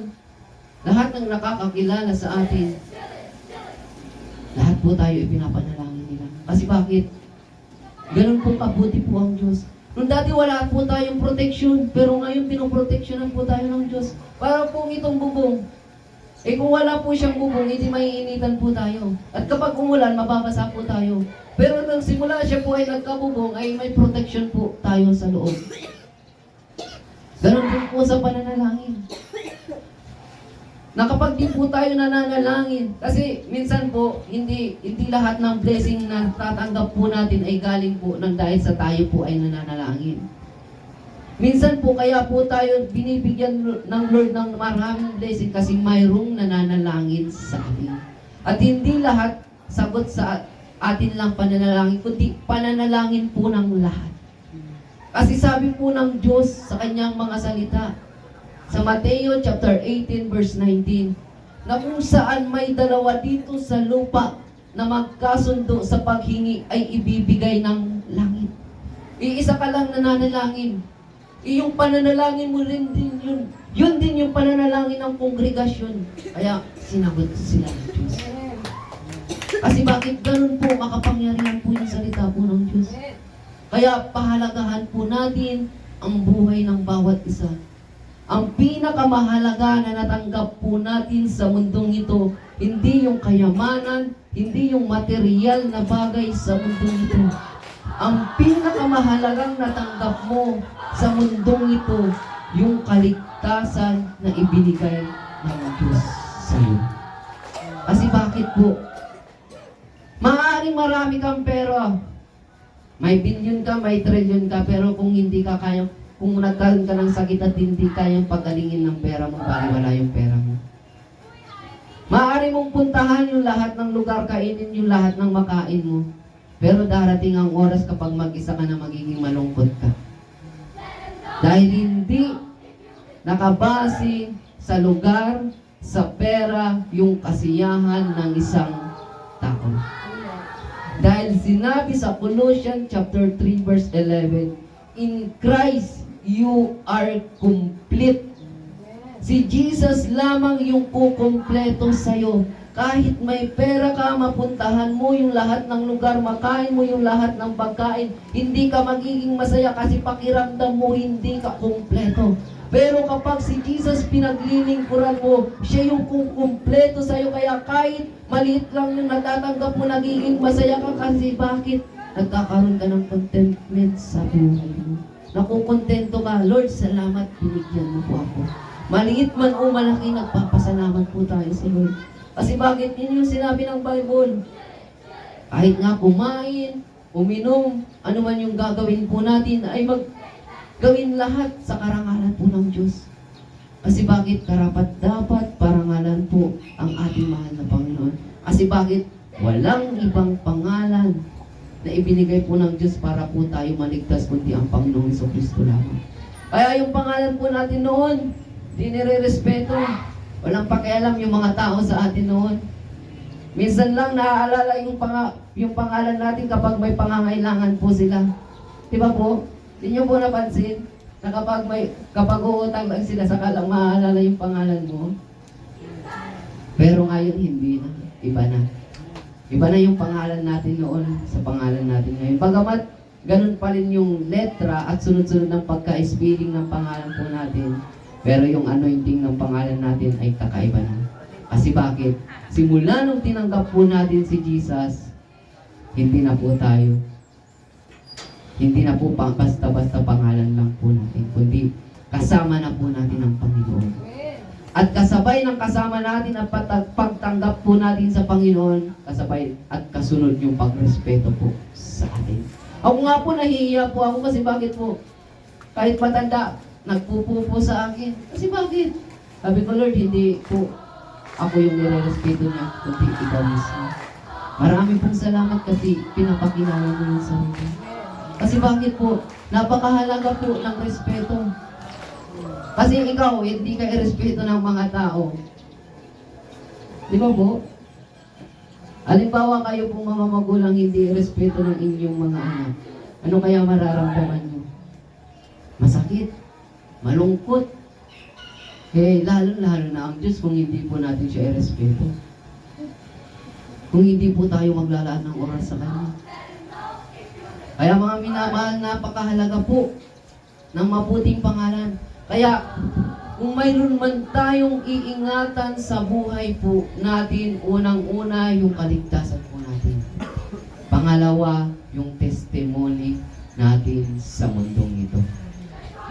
lahat ng nakakakilala sa atin, lahat po tayo ipinapanalangin nila. Kasi bakit? Ganun po kabuti po ang Diyos. Nung dati wala po tayong protection, pero ngayon pinoproteksyonan po tayo ng Diyos. Para po itong bubong. Eh kung wala po siyang bubong, hindi maiinitan po tayo. At kapag umulan, mababasa po tayo. Pero nang simula siya po ay nagkabubong, ay may protection po tayo sa loob. Ganun din po sa pananalangin. Na kapag di po tayo nananalangin, kasi minsan po, hindi lahat ng blessing na tatanggap po natin ay galing po ng dahil sa tayo po ay nananalangin. Minsan po, kaya po tayo binibigyan ng Lord ng maraming blessing kasi mayroong nananalangin sa atin. At hindi lahat sagot sa atin lang pananalangin, kundi pananalangin po ng lahat. Kasi sabi po ng Diyos sa kanyang mga salita, sa Mateo chapter 18 verse 19, na kung saan may dalawa dito sa lupa na magkasundo sa paghingi ay ibibigay ng langit. Iisa ka lang nananalangin. Iyong pananalangin mo rin din yun. Yun din yung pananalangin ng kongregasyon. Kaya sinagot sila ng Diyos. Kasi bakit ganun po, makapangyarihan po yung salita po ng Diyos. Kaya pahalagahan po natin ang buhay ng bawat isa. Ang pinakamahalaga na natanggap po natin sa mundong ito, hindi yung kayamanan, hindi yung material na bagay sa mundong ito. Ang pinakamahalagang natanggap mo sa mundong ito, yung kaligtasan na ibinigay ng Diyos sa iyo. Kasi bakit po? Maaaring marami kang pera. May bilyon ka, may trilyon ka, pero kung hindi ka kaya, kung nagkaroon ka ng sakit at hindi kayang pagalingin ng pera mo, baliwala yung pera mo. Maaari mong puntahan yung lahat ng lugar, kainin yung lahat ng makain mo. Pero darating ang oras kapag mag-isa ka na magiging malungkot ka. Dahil hindi nakabase sa lugar, sa pera, yung kasiyahan ng isang tao. Dahil sinabi sa Colossians chapter 3 verse 11, in Christ you are complete. Si Jesus lamang yung kukumpleto sa'yo. Kahit may pera ka, mapuntahan mo yung lahat ng lugar, makain mo yung lahat ng pagkain, hindi ka magiging masaya kasi pakiramdam mo hindi ka kumpleto. Pero kapag si Jesus pinaglilingkuran mo, siya yung kukumpleto sa'yo. Kaya kahit maliit lang yung natatanggap mo, nagiging masaya ka kasi bakit? Nagkakaroon ka ng contentment sa buhay mo. Nakukontento ka, Lord, salamat, binigyan mo po ako. Maliit man o malaki, nagpapasalamat po tayo sa Lord. Kasi bakit? Yun yung sinabi ng Bible. Kahit nga kumain, uminom, ano man yung gagawin po natin, ay gawin lahat sa karangalan po ng Diyos. Kasi bakit? Karapat dapat parangalan po ang ating mahal na Panginoon. Kasi bakit? Walang ibang pangalan na ibinigay po ng Diyos para po tayo maligtas kundi ang Panginoong Jesucristo lamang. Kaya yung pangalan po natin noon, di nire-respeto. Walang pakialam yung mga tao sa atin noon. Minsan lang naaalala yung pangalan natin kapag may pangangailangan po sila. Diba po? Di nyo po napansin na kapag uutang lang sila, saka lang maaalala yung pangalan mo. Pero ngayon hindi na. Iba na. Iba na yung pangalan natin noon sa pangalan natin ngayon. Bagamat ganun pa rin yung letra at sunod-sunod ng pagka-spelling ng pangalan po natin. Pero yung anointing ng pangalan natin ay kakaiba na. Kasi bakit? Simula nung tinanggap po natin si Jesus, hindi na po tayo. Hindi na po basta-basta pangalan lang po natin, kundi kasama na po natin ang Panginoon. At kasabay ng kasama natin at pagtanggap po natin sa Panginoon, kasabay at kasunod yung pagrespeto po sa atin. Ako nga po, nahihiya po ako kasi bakit po? Kahit matanda, nagpupupo sa akin. Kasi bakit? Sabi ko, Lord, hindi po ako yung nire-respeto niya, kundi ikaw mismo. Marami pong salamat kasi pinapakilala mo yung sarili. Kasi bakit po? Napakahalaga po ng respeto. Kasi ikaw, hindi ka irespeto ng mga tao. Di ba po? Halimbawa kayo pong mga magulang hindi irespeto ng inyong mga anak. Ano kaya mararamdaman nyo? Masakit. Malungkot. Eh, lalo-lalo na ang Diyos kung hindi po natin siya irespeto. Kung hindi po tayo maglalaan ng oras sa Kanya. Kaya mga minamahal, napakahalaga po ng mabuting pangalan. Kaya, kung mayroon man tayong iingatan sa buhay po natin, unang-una yung kaligtasan po natin. Pangalawa, yung testimony natin sa mundong ito.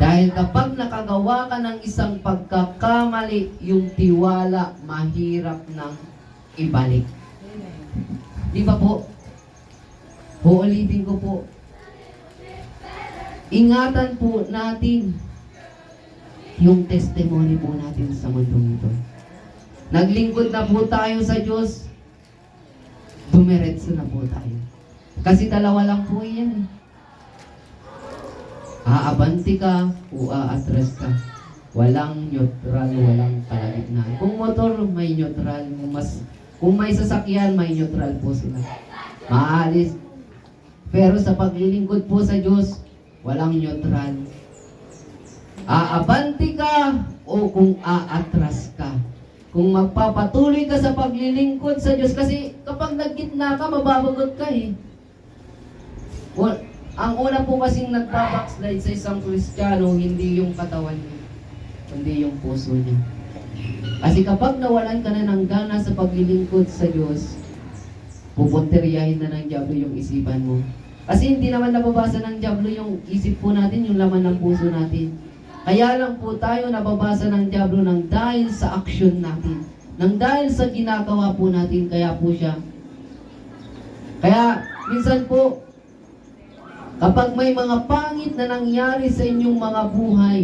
Dahil kapag nakagawa ka ng isang pagkakamali, yung tiwala mahirap nang ibalik. Di ba po? Uulitin ko po. Ingatan po natin yung testimony po natin sa mundong ito. Naglingkod na po tayo sa Diyos, dumiretso na po tayo. Kasi dalawa lang po yan. Aabanti ka o aatras ka. Walang neutral, walang kalagitnaan. Kung motor, may neutral. Kung may sasakyan, may neutral po sila. Maalis. Pero sa paglilingkod po sa Diyos, walang neutral. Aabanti ka o kung aatras ka. Kung magpapatuloy ka sa paglilingkod sa Diyos, kasi kapag naggitna ka, mababagot ka eh. Ang una po kasing nagpa-backslide sa isang Kristiyano, hindi yung katawan niya, kundi yung puso niya. Kasi kapag nawalan ka na ng gana sa paglilingkod sa Diyos, pupunteriyahin na ng diablo yung isipan mo. Kasi hindi naman nababasa ng diablo yung isip po natin, yung laman ng puso natin. Kaya lang po tayo nababasa ng diablo ng dahil sa aksyon natin, ng dahil sa ginagawa po natin, kaya po siya. Kaya minsan po, kapag may mga pangit na nangyari sa inyong mga buhay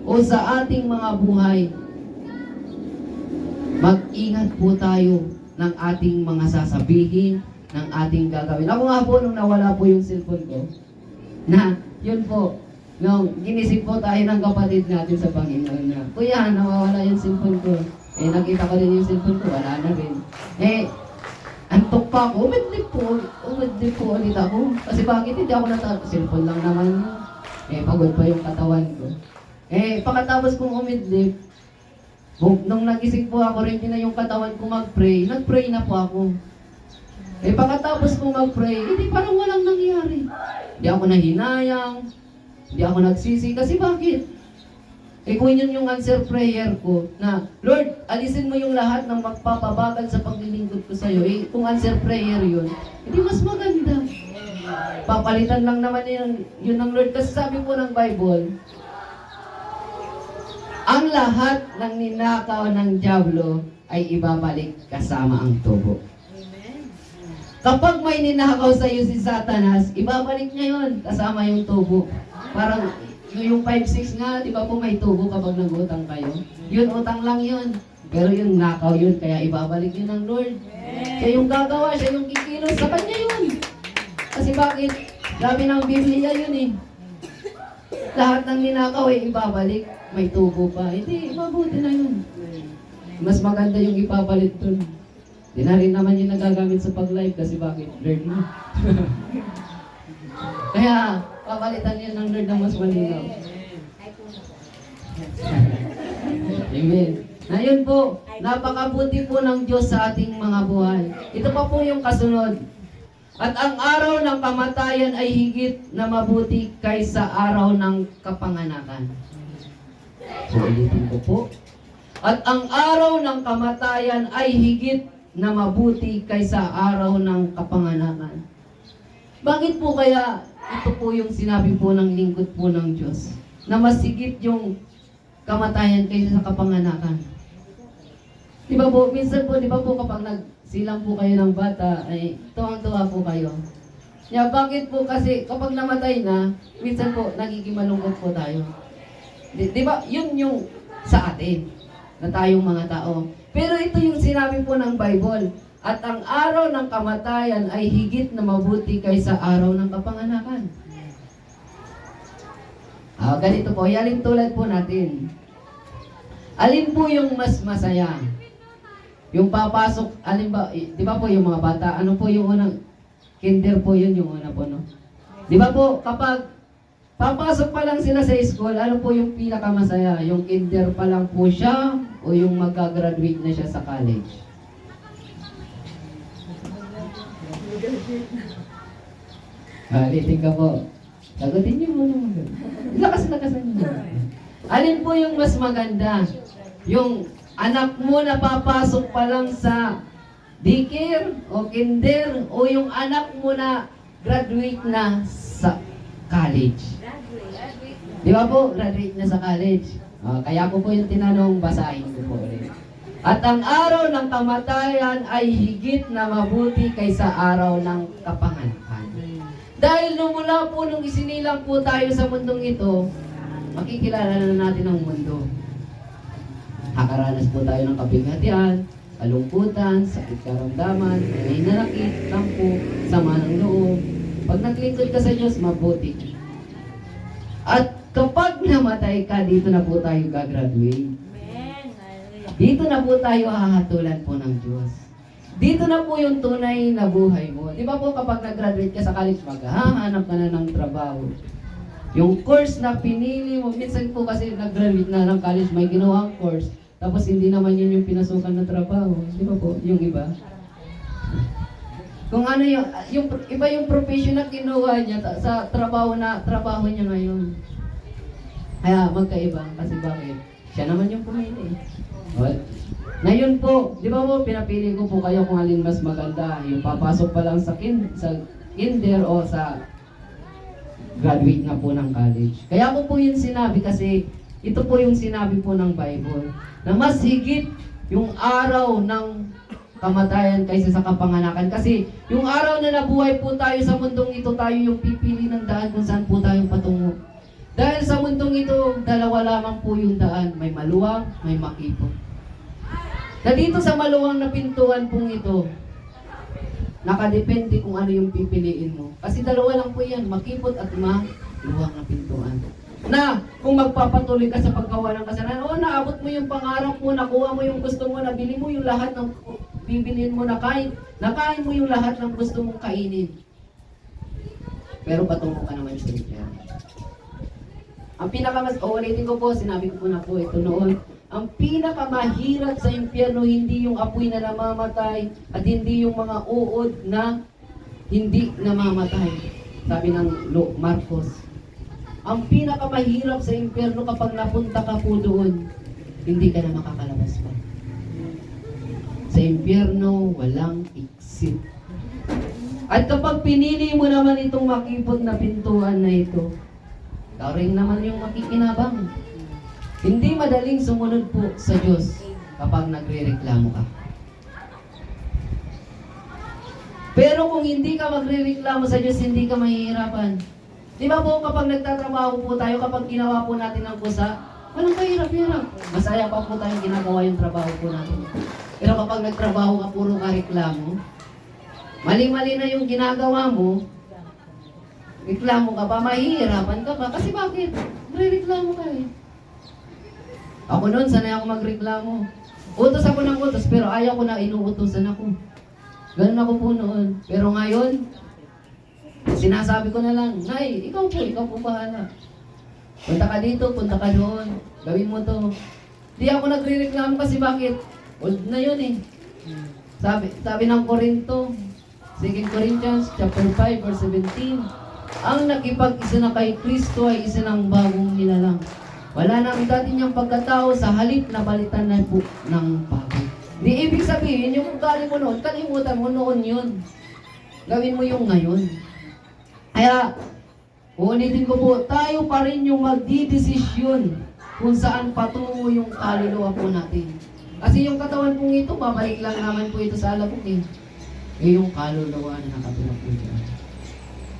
o sa ating mga buhay, mag-ingat po tayo ng ating mga sasabihin, ng ating gagawin. Ako nga po, nung nawala po yung cellphone ko, na yun po, nung ginisip po tayo ng kapatid natin sa Panginoon na, Kuya, nawawala yung cellphone ko. Eh, nakita ko din yung cellphone ko, wala na rin. Eh, antok pa ako, umidlip po ulit ako. Kasi bakit hindi ako cellphone lang naman yun. Eh, pagod pa yung katawan ko. Eh, pagkatapos kong umidlip, nung nagising po ako rin na yung katawan ko mag-pray, nag-pray na po ako. Eh, pagkatapos kong mag-pray, hindi parang walang nangyari. Hindi ako nahinayang, hindi ako nagsisi, kasi bakit? Eh kung yun yung answer prayer ko, na, Lord, alisin mo yung lahat ng magpapabagal sa paglilingkod ko sa'yo. Eh, kung answer prayer yun, hindi mas maganda. Papalitan lang naman yun ng Lord. Kasi sabi po ng Bible, ang lahat ng ninakaw ng diablo ay ibabalik kasama ang tubo. Kapag may ninakaw sa iyo si Satanas, ibabalik niya yun kasama yung tubo. Parang yung 5-6 nga, di ba po may tubo kapag nag-utang kayo? Yun, utang lang yun. Pero yung nakaw yun, kaya ibabalik yun ng Lord. Siya yung gagawa, siya yung kikilos, sa kanya yun. Kasi bakit? Sabi ng Biblia yun eh. Lahat ng ninakaw eh, ibabalik. May tubo pa. Hindi, mabuti na yun. Mas maganda yung ipapalit dun. Di na rin naman yung nagagamit sa pag-live kasi bakit? Lord na. Kaya, papalitan yun ng Lord na mas malinaw. Amen. Na yun po, napakabuti po ng Diyos sa ating mga buhay. Ito pa po yung kasunod. At ang araw ng kamatayan ay higit na mabuti kaysa araw ng kapanganakan. So, ulitin ko po. At ang araw ng kamatayan ay higit na mabuti kaysa araw ng kapanganakan. Bakit po kaya ito po yung sinabi po ng lingkod po ng Diyos? Na mas higit yung kamatayan kaysa sa kapanganakan. Di ba po, minsan po, di ba po kapag nagsilang po kayo ng bata, ay tuwang-tuwa po kayo. Yeah, bakit po? Kasi kapag namatay na, minsan po, nagiging malungkot po tayo. Di ba? Yun yung sa atin, na tayong mga tao. Pero ito yung sinabi po ng Bible. At ang araw ng kamatayan ay higit na mabuti kaysa araw ng kapanganakan. Ganito po, alin tulad po natin. Alin po yung mas masaya? Yung papasok, alin ba, di ba po yung mga bata, ano po yung unang, kinder po yun yung una po, no? Di ba po, kapag papasok pa lang sila sa school, ano po yung pinakamasaya? Yung kinder pa lang po siya o yung magka-graduate na siya sa college? Ulitin ka po. Sagutin niyo muna. Lakas-lakasan niyo. Alin po yung mas maganda? Yung anak mo na papasok pa lang sa daycare o kinder o yung anak mo na graduate na sa college? Di ba po? Graduate na sa college. Kaya ko po yung tinanong, basahin ko po ulit. At ang araw ng kamatayan ay higit na mabuti kaysa araw ng kapanganakan. Dahil nung mula po nung isinilang po tayo sa mundong ito, makikilala na natin ang mundo. Nakaranas po tayo ng kabighatian, kalungkutan, sakit karamdaman, may nanakit, tampo, sama ng loob. Pag naglingkod ka sa Diyos, mabuti. At kapag namatay ka, dito na po tayo gagraduate. Dito na po tayo hahatulan po ng Diyos. Dito na po yung tunay na buhay mo. Di ba po kapag nag-graduate ka sa college, maghahanap ka na ng trabaho. Yung course na pinili mo, minsan po kasi nag-graduate na ng college, may ginawang course, tapos hindi naman yun yung pinasukan na trabaho. Di ba po? Yung iba. Kung ano yung iba yung profession na kinuha niya sa trabaho niya ngayon. Kaya magkaiba. Kasi bakit? Siya naman yung pumili. Well, ngayon po, di ba po, pinapili ko po kayo kung alin mas maganda. Yung papasok pa lang sa kinder o sa graduate na po ng college. Kaya ko po yun sinabi kasi ito po yung sinabi po ng Bible na mas higit yung araw ng kamatayan kaysa sa kapanganakan. Kasi yung araw na nabuhay po tayo sa mundong ito, tayo yung pipili ng daan kung saan po tayo patungo. Dahil sa mundong ito, dalawa lamang po yung daan. May maluwang, may makipot. Na dito sa maluwang na pintuan pong ito, nakadepende kung ano yung pipiliin mo. Kasi dalawa lang po yan, makipot at maluwang na pintuan. Na kung magpapatuloy ka sa paggawa ng kasalanan, naabot mo yung pangarap mo, nakuha mo yung gusto mo, nabili mo yung lahat ng bibilin mo, nakain mo yung lahat ng gusto mong kainin. Pero patungo ka naman sa impyerno. Ang ulitin ko po, sinabi ko po na po ito noon, ang pinakamahirap sa impyerno, hindi yung apoy na namamatay at hindi yung mga uod na hindi namamatay. Sabi ng Marcos. Ang pinakamahirap sa impyerno kapag napunta ka po doon, hindi ka na makakalabas pa. Sa impyerno, walang exit. At kapag pinili mo naman itong makipot na pintuan na ito, ikaw rin naman yung makikinabang. Hindi madaling sumunod po sa Diyos kapag nagre-reklamo ka. Pero kung hindi ka magre-reklamo sa Diyos, hindi ka mahihirapan. Di ba po kapag nagtatrabaho po tayo, kapag ginawa po natin ang kusa, walang kahirap-hirap. Masaya pa po tayong ginagawa yung trabaho po natin. Pero kapag nagtrabaho ka, puro ka reklamo, mali-mali na yung ginagawa mo, reklamo ka pa, mahihirapan ka pa. Kasi bakit? Nagre-reklamo ka eh. Ako noon, sanay ako magreklamo. Utos ako ng utos, pero ayaw ko na inuutosan ako. Ganun ako po noon. Pero ngayon, sinasabi ko na lang, Nay, ikaw po bahala. Punta ka dito, punta ka doon. Gawin mo to. Di ako nagre-reklamo kasi bakit? Old na yun eh. Sabi ng Corinto, 2 Corinthians chapter 5 verse 17, ang nakipag-isa na kay Kristo ay isa ng bagong nilalang. Wala na ang dati niyang pagkatao, sa halip na balitan na po ng bago. Di ibig sabihin, yung ugali mo noon, kalimutan mo noon yun. Gawin mo yung ngayon. Kaya, ulitin ko po, tayo pa rin yung magdidesisyon kung saan patungo yung kaluluwa po natin. Kasi yung katawan pong ito, babalik lang naman po ito sa alabok eh. Yung kaluluwa na nakatulog po dyan.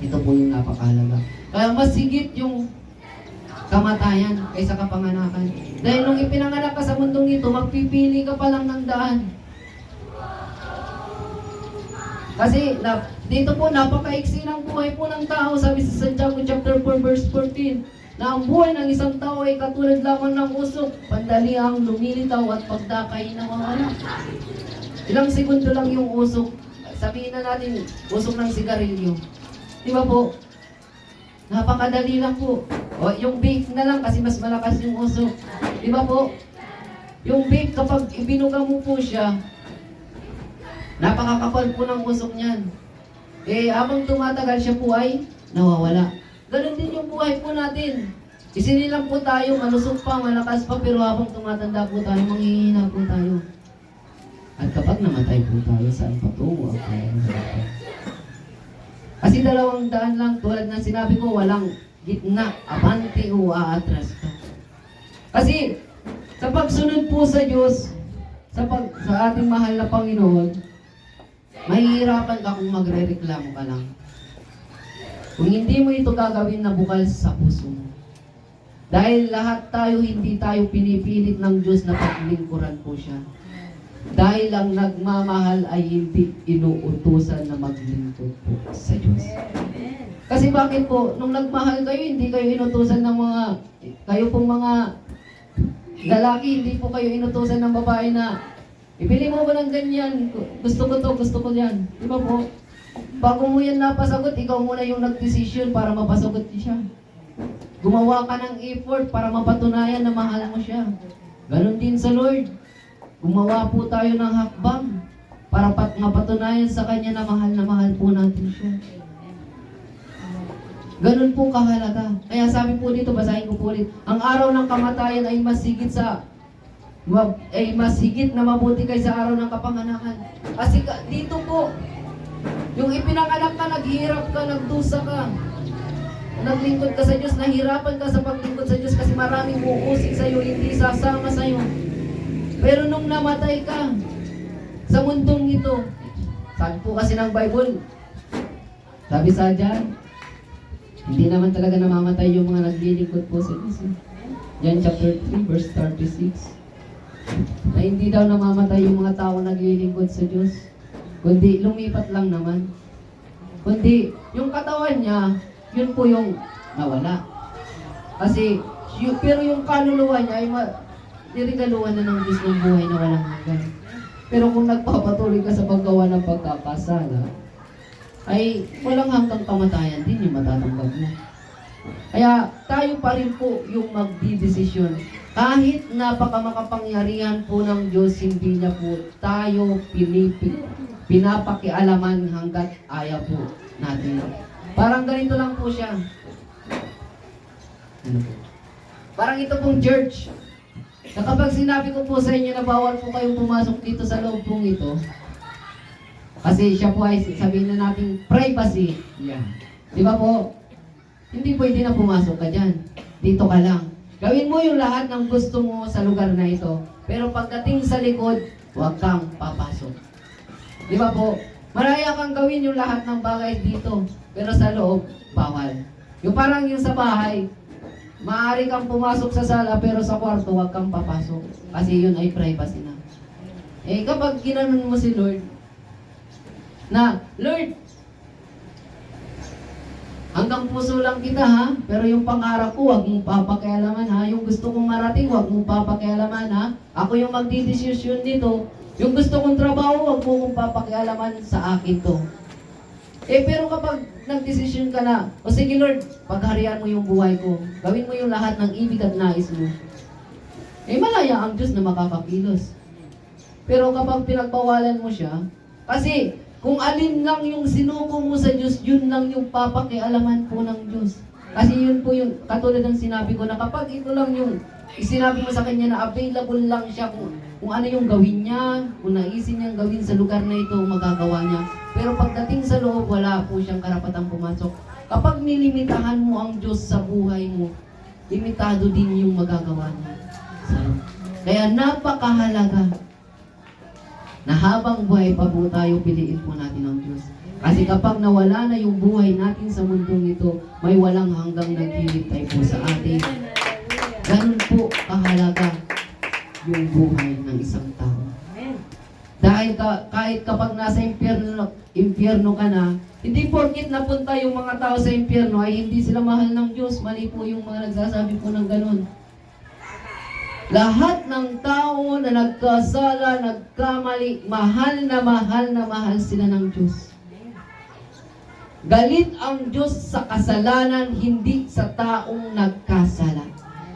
Ito po yung napakalaga. Kaya mas higit yung kamatayan kaysa kapanganakan. Dahil nung ipinanganak ka sa mundong ito, magpipili ka pa lang ng daan. Kasi dito po, napakaiksi ng buhay po ng tao. Sabi sa Santiago chapter 4 verse 14, na ang buhay ng isang tao ay katulad lamang ng usok, pandali ang lumilitaw at pagdakay nawawala. Ilang segundo lang yung usok. Sabihin na natin, usok ng sigarilyo. Di ba po? Napakadali lang po. O, yung vape na lang kasi mas malakas yung usok. Di ba po? Yung vape, kapag ibinuga mo po siya, napakakapal po ng usok niyan. Eh, habang tumatagal siya po ay nawawala. Ganon din yung buhay po natin. Isinilang po tayo, malusog pa, malakas pa, pero habang tumatanda po tayo, manghihina po tayo. At kapag namatay po tayo, saan patungo ang kanyang harapan? Kasi 200 lang, tulad ng sinabi ko, walang gitna, abante o aatras ka. Kasi sa pagsunod po sa Diyos, sa ating mahal na Panginoon, mahihirapan ka kung magre-reklamo ka lang. Kung hindi mo ito gagawin na bukal sa puso mo. Dahil lahat tayo, hindi tayo pinipilit ng Diyos na paglingkuran po siya. Dahil ang nagmamahal ay hindi inuutusan na maglingkod po sa Diyos. Kasi bakit po, nung nagmahal kayo, hindi kayo inutusan ng kayo pong mga lalaki, hindi po kayo inutusan ng babae na, ibili mo ba ng ganyan? Gusto ko to, gusto ko yan. Di ba po? Bago mo yan napasagot, ikaw muna yung nag-decision para mapasagot siya. Gumawa ka ng effort para mapatunayan na mahal mo siya. Ganon din sa Lord. Gumawa po tayo ng hakbang para mapatunayan sa Kanya na mahal po natin siya. Ganon po kahalaga. Kaya sabi po dito, basahin ko po ulit, ang araw ng kamatayan ay mas higit na mabuti kaysa araw ng kapanganakan. Kasi dito po, yung ipinanganak ka, naghihirap ka, nagdusa ka, naglingkod ka sa Diyos, nahirapan ka sa paglingkod sa Diyos kasi maraming uusig sa iyo, hindi sasama sa iyo. Pero nung namatay ka sa mundong ito, sabi po kasi ng Bible, sabi sa John, hindi naman talaga namamatay yung mga naglilingkod po sa Diyos. John chapter 3 verse 36. Na hindi daw namamatay yung mga tao naglilingkod sa Diyos, kundi lumipat lang naman. Kundi yung katawan niya, yun po yung nawala. Kasi, pero yung kaluluwa niya ay nirigaluhan na ng Diyos ng buhay na walang hanggan. Pero kung nagpapatuloy ka sa paggawa ng pagkakasala, ay walang hanggang kamatayan din yung matatanggap mo. Kaya tayo pa rin po yung magdidesisyon. Kahit napakamakapangyarihan po ng Diyos, hindi niya po tayo pinapakialaman hanggat ayaw po natin. Parang ganito lang po siya. Parang ito pong church. Na kapag sinabi ko po sa inyo na bawal po kayong pumasok dito sa loob pong ito, kasi siya po ay sabihin na natin privacy. Yeah. Di ba po? Hindi pwede na pumasok ka dyan. Dito ka lang. Gawin mo yung lahat ng gusto mo sa lugar na ito. Pero pagdating sa likod, huwag kang papasok. Di ba po? Maraya kang gawin yung lahat ng bagay dito. Pero sa loob, bawal. Yung parang yung sa bahay, maaari kang pumasok sa sala pero sa kwarto, huwag kang papasok. Kasi yun ay privacy na. Eh kapag ginanon mo si Lord, na, Lord, hanggang puso lang kita ha, pero yung pangarap ko, huwag mong papakialaman ha, yung gusto kong marating, huwag mong papakialaman ha, ako yung magdidesisyon dito, yung gusto kong trabaho, huwag mong papakialaman sa akin to. Eh pero kapag nagdesisyon ka na, o sige Lord, pagharian mo yung buhay ko, gawin mo yung lahat ng ibig at nais mo, eh malaya ang Diyos na makakakilos. Pero kapag pinagbawalan mo siya, kasi kung alin lang yung sinuko mo sa Diyos, yun lang yung papakialaman po ng Diyos. Kasi yun po yung, katulad ng sinabi ko, na kapag ito lang yung sinabi mo sa Kanya na available lang siya kung ano yung gawin niya, kung naisin niyang gawin sa lugar na ito, magagawa niya. Pero pagdating sa loob, wala po siyang karapatang pumasok. Kapag nilimitahan mo ang Diyos sa buhay mo, limitado din yung magagawa niya. Kaya napakahalaga na habang buhay pa po tayo, piliin po natin ang Diyos. Kasi kapag nawala na yung buhay natin sa mundong ito, may walang hanggang naghihintay po sa atin. Ganun po kahalaga yung buhay ng isang tao. Dahil kahit kapag nasa impyerno ka na, hindi porkit napunta yung mga tao sa impyerno ay hindi sila mahal ng Diyos. Mali po yung mga nagsasabi po ng ganun. Lahat ng tao na nagkasala, nagkamali, mahal na mahal sila ng Diyos. Galit ang Diyos sa kasalanan, hindi sa taong nagkasala.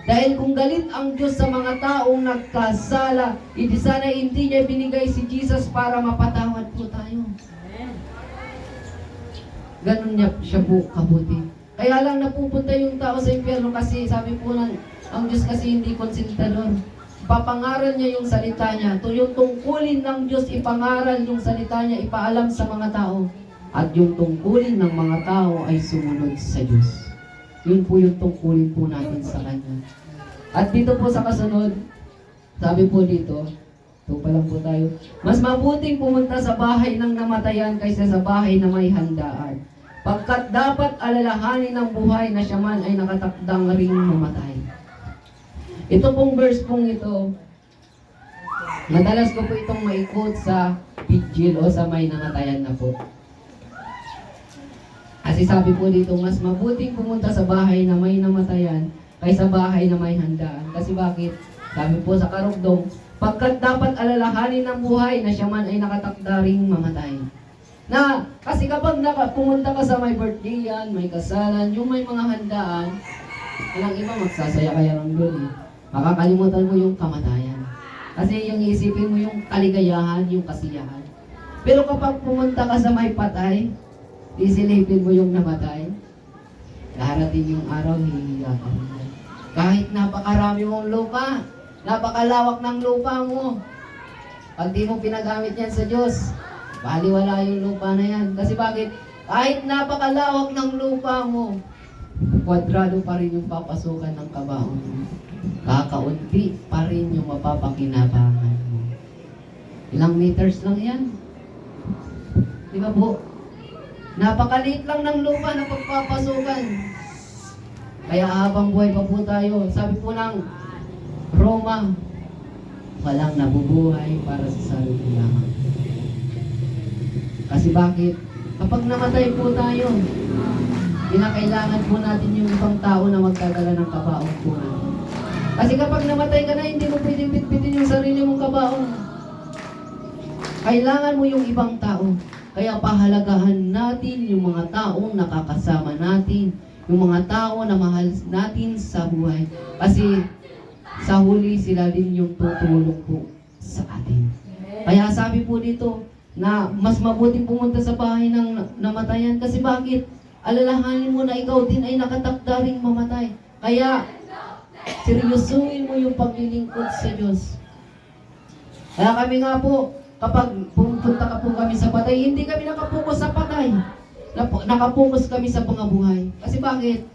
Dahil kung galit ang Diyos sa mga taong nagkasala, hindi sana hindi niya binigay si Jesus para mapatawad po tayo. Ganun niya siya po kabuti. Kaya lang napupunta yung tao sa impyerno kasi sabi po ang Diyos kasi hindi konsentador. Papangaral niya yung salita niya. Yung tungkulin ng Diyos, ipangaral yung salita niya, ipaalam sa mga tao. At yung tungkulin ng mga tao ay sumunod sa Diyos. Yun po yung tungkulin po natin sa Kanya. At dito po sa kasunod, sabi po dito, ito pa lang po tayo, mas mabuting pumunta sa bahay ng namatayan kaysa sa bahay na may handaan. Pagkat dapat alalahanin ng buhay na siya man ay nakatakdang ring mamatay. Ito pong verse pong ito, madalas ko po itong maikot sa vigil o sa may namatayan na po. Kasi sabi po dito, mas mabuting pumunta sa bahay na may namatayan kaysa bahay na may handaan. Kasi bakit? Sabi po sa karugdong, pagkat dapat alalahanin ng buhay na siya man ay nakatakda ring mamatay. Na, kasi kapag pumunta ka sa may birthday yan, may kasalan, yung may mga handaan, ilang iba magsasaya kaya lang doon eh. Makakalimutan mo yung kamatayan. Kasi yung isipin mo yung kaligayahan, yung kasiyahan. Pero kapag pumunta ka sa may patay, isilipin mo yung namatay, darating yung araw, hihiya ka rin. Kahit napakarami mong lupa, napakalawak ng lupa mo, pag di mo pinagamit yan sa Diyos, baliwala yung lupa na yan. Kasi bakit? Kahit napakalawak ng lupa mo, kwadrado pa rin yung papasukan ng kabaon mo. Kakaunti pa rin yung mapapakinabangan mo. Ilang meters lang yan. Di ba po? Napakaliit lang ng lupa na pagpapasukan. Kaya habang buhay pa po tayo, sabi po ng Roma, walang nabubuhay para sa sarili lamang. Kasi bakit? Kapag namatay po tayo, kinakailangan po natin yung ibang tao na magdadala ng kabaong po natin. Kasi kapag namatay ka na, hindi mo pwedeng bitbitin yung sarili mong kabaong. Kailangan mo yung ibang tao. Kaya pahalagahan natin yung mga taong nakakasama natin, yung mga tao na mahal natin sa buhay. Kasi sa huli sila din yung tutulong po sa atin. Kaya sabi po dito na mas mabuting pumunta sa bahay ng namatayan. Kasi bakit? Alalahanin mo na ikaw din ay nakatakda ring mamatay. Kaya seryosuhin mo yung paglilingkod sa Diyos. Kaya kami nga po, kapag pumunta ka po kami sa patay, hindi kami nakapokus sa patay. Nakapokus kami sa pangabuhay. Kasi bakit?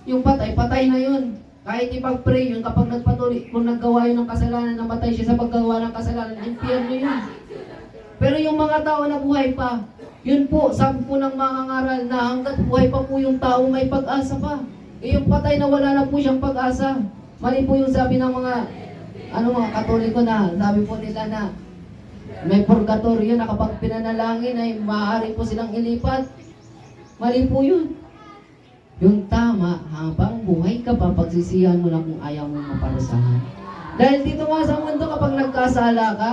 Yung patay, patay na yun. Kahit ipag-pray yun, kapag nagpatuloy, kung naggawa yun ng kasalanan, namatay siya sa paggawa ng kasalanan, impyerno yun. Pero yung mga tao na buhay pa, yun po, sabi po ng mga ngaral na hanggat buhay pa po yung tao, may pag-asa pa. Eh yung patay na wala na po siyang pag-asa. Mali po yung sabi ng mga Katoliko na, sabi po nila na may purgatorio na kapag pinanalangin ay maaari po silang ilipat. Mali po yun. Yung tama, habang buhay ka pa, pagsisihan mo lang kung ayaw mo maparusahan. Dahil dito nga sa mundo, kapag nagkasala ka,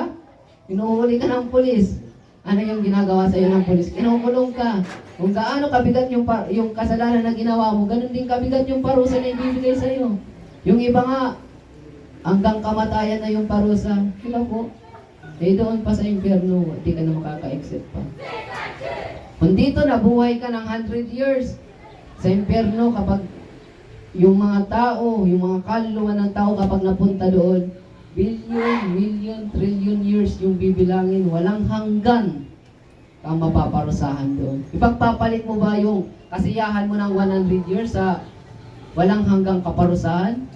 inuhuli ka ng pulis. Ano yung ginagawa sa iyo ng pulis? Kinukulong ka. Kung gaano kabigat yung kasalanan na ginawa mo, ganun din kabigat yung parusa na ibibigay sa iyo. Yung iba nga, hanggang kamatayan na yung parusa. Sila po. Eh doon pa sa impyerno, hindi ka na makaka-exit pa. Kung dito nabuhay ka ng 100 years, sa impyerno kapag yung mga tao, yung mga kaluluwa ng tao kapag napunta doon, billion, million, trillion years yung bibilangin, walang hanggan kang mapaparusahan doon. Ipagpapalit mo ba yung kasiyahan mo ng 100 years sa walang hanggang kaparusahan?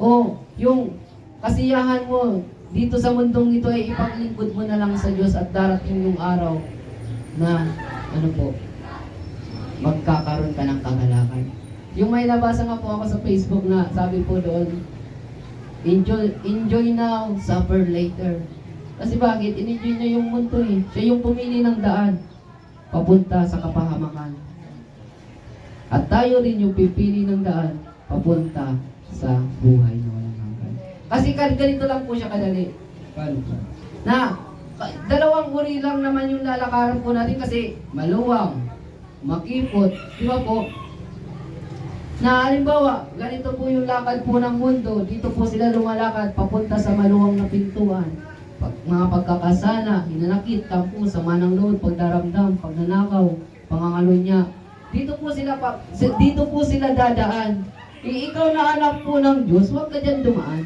O yung kasiyahan mo dito sa mundong ito ay ipaglingkod mo na lang sa Diyos at darating yung araw na magkakaroon ka ng kagalakan. Yung may nabasa nga po ako sa Facebook na sabi po doon, enjoy now, suffer later. Kasi bakit? In-enjoy niya yung mundo eh. Siya yung pumili ng daan papunta sa kapahamakan. At tayo rin yung pipili ng daan papunta sa buhay na walang hanggan. Kasi ganito lang po siya kadali. Na, dalawang uri lang naman yung lalakaran po natin kasi maluwang, makipot, di ba po? Na halimbawa, ganito po yung lakad po ng mundo, dito po sila lumalakad papunta sa maluwang na pintuan. Mga pagkakasala, hinanakit, tampo, sama ng loob, pagdaramdam, pagnanakaw, pangangalunya, dito po sila dadaan. Ikaw na anak po ng Diyos, huwag ka dyan dumaan.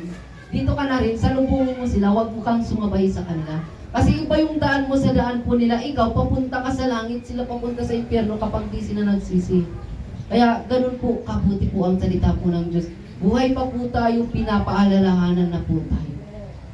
Dito ka na rin, salubungin mo sila, huwag mo kang sumabay sa kanila. Kasi iba yung daan mo sa daan po nila, ikaw papunta ka sa langit, sila papunta sa impyerno kapag di sila nagsisi. Kaya ganun po, kabuti po ang salita po ng Diyos. Buhay pa po tayo, pinapaalalahanan na po tayo.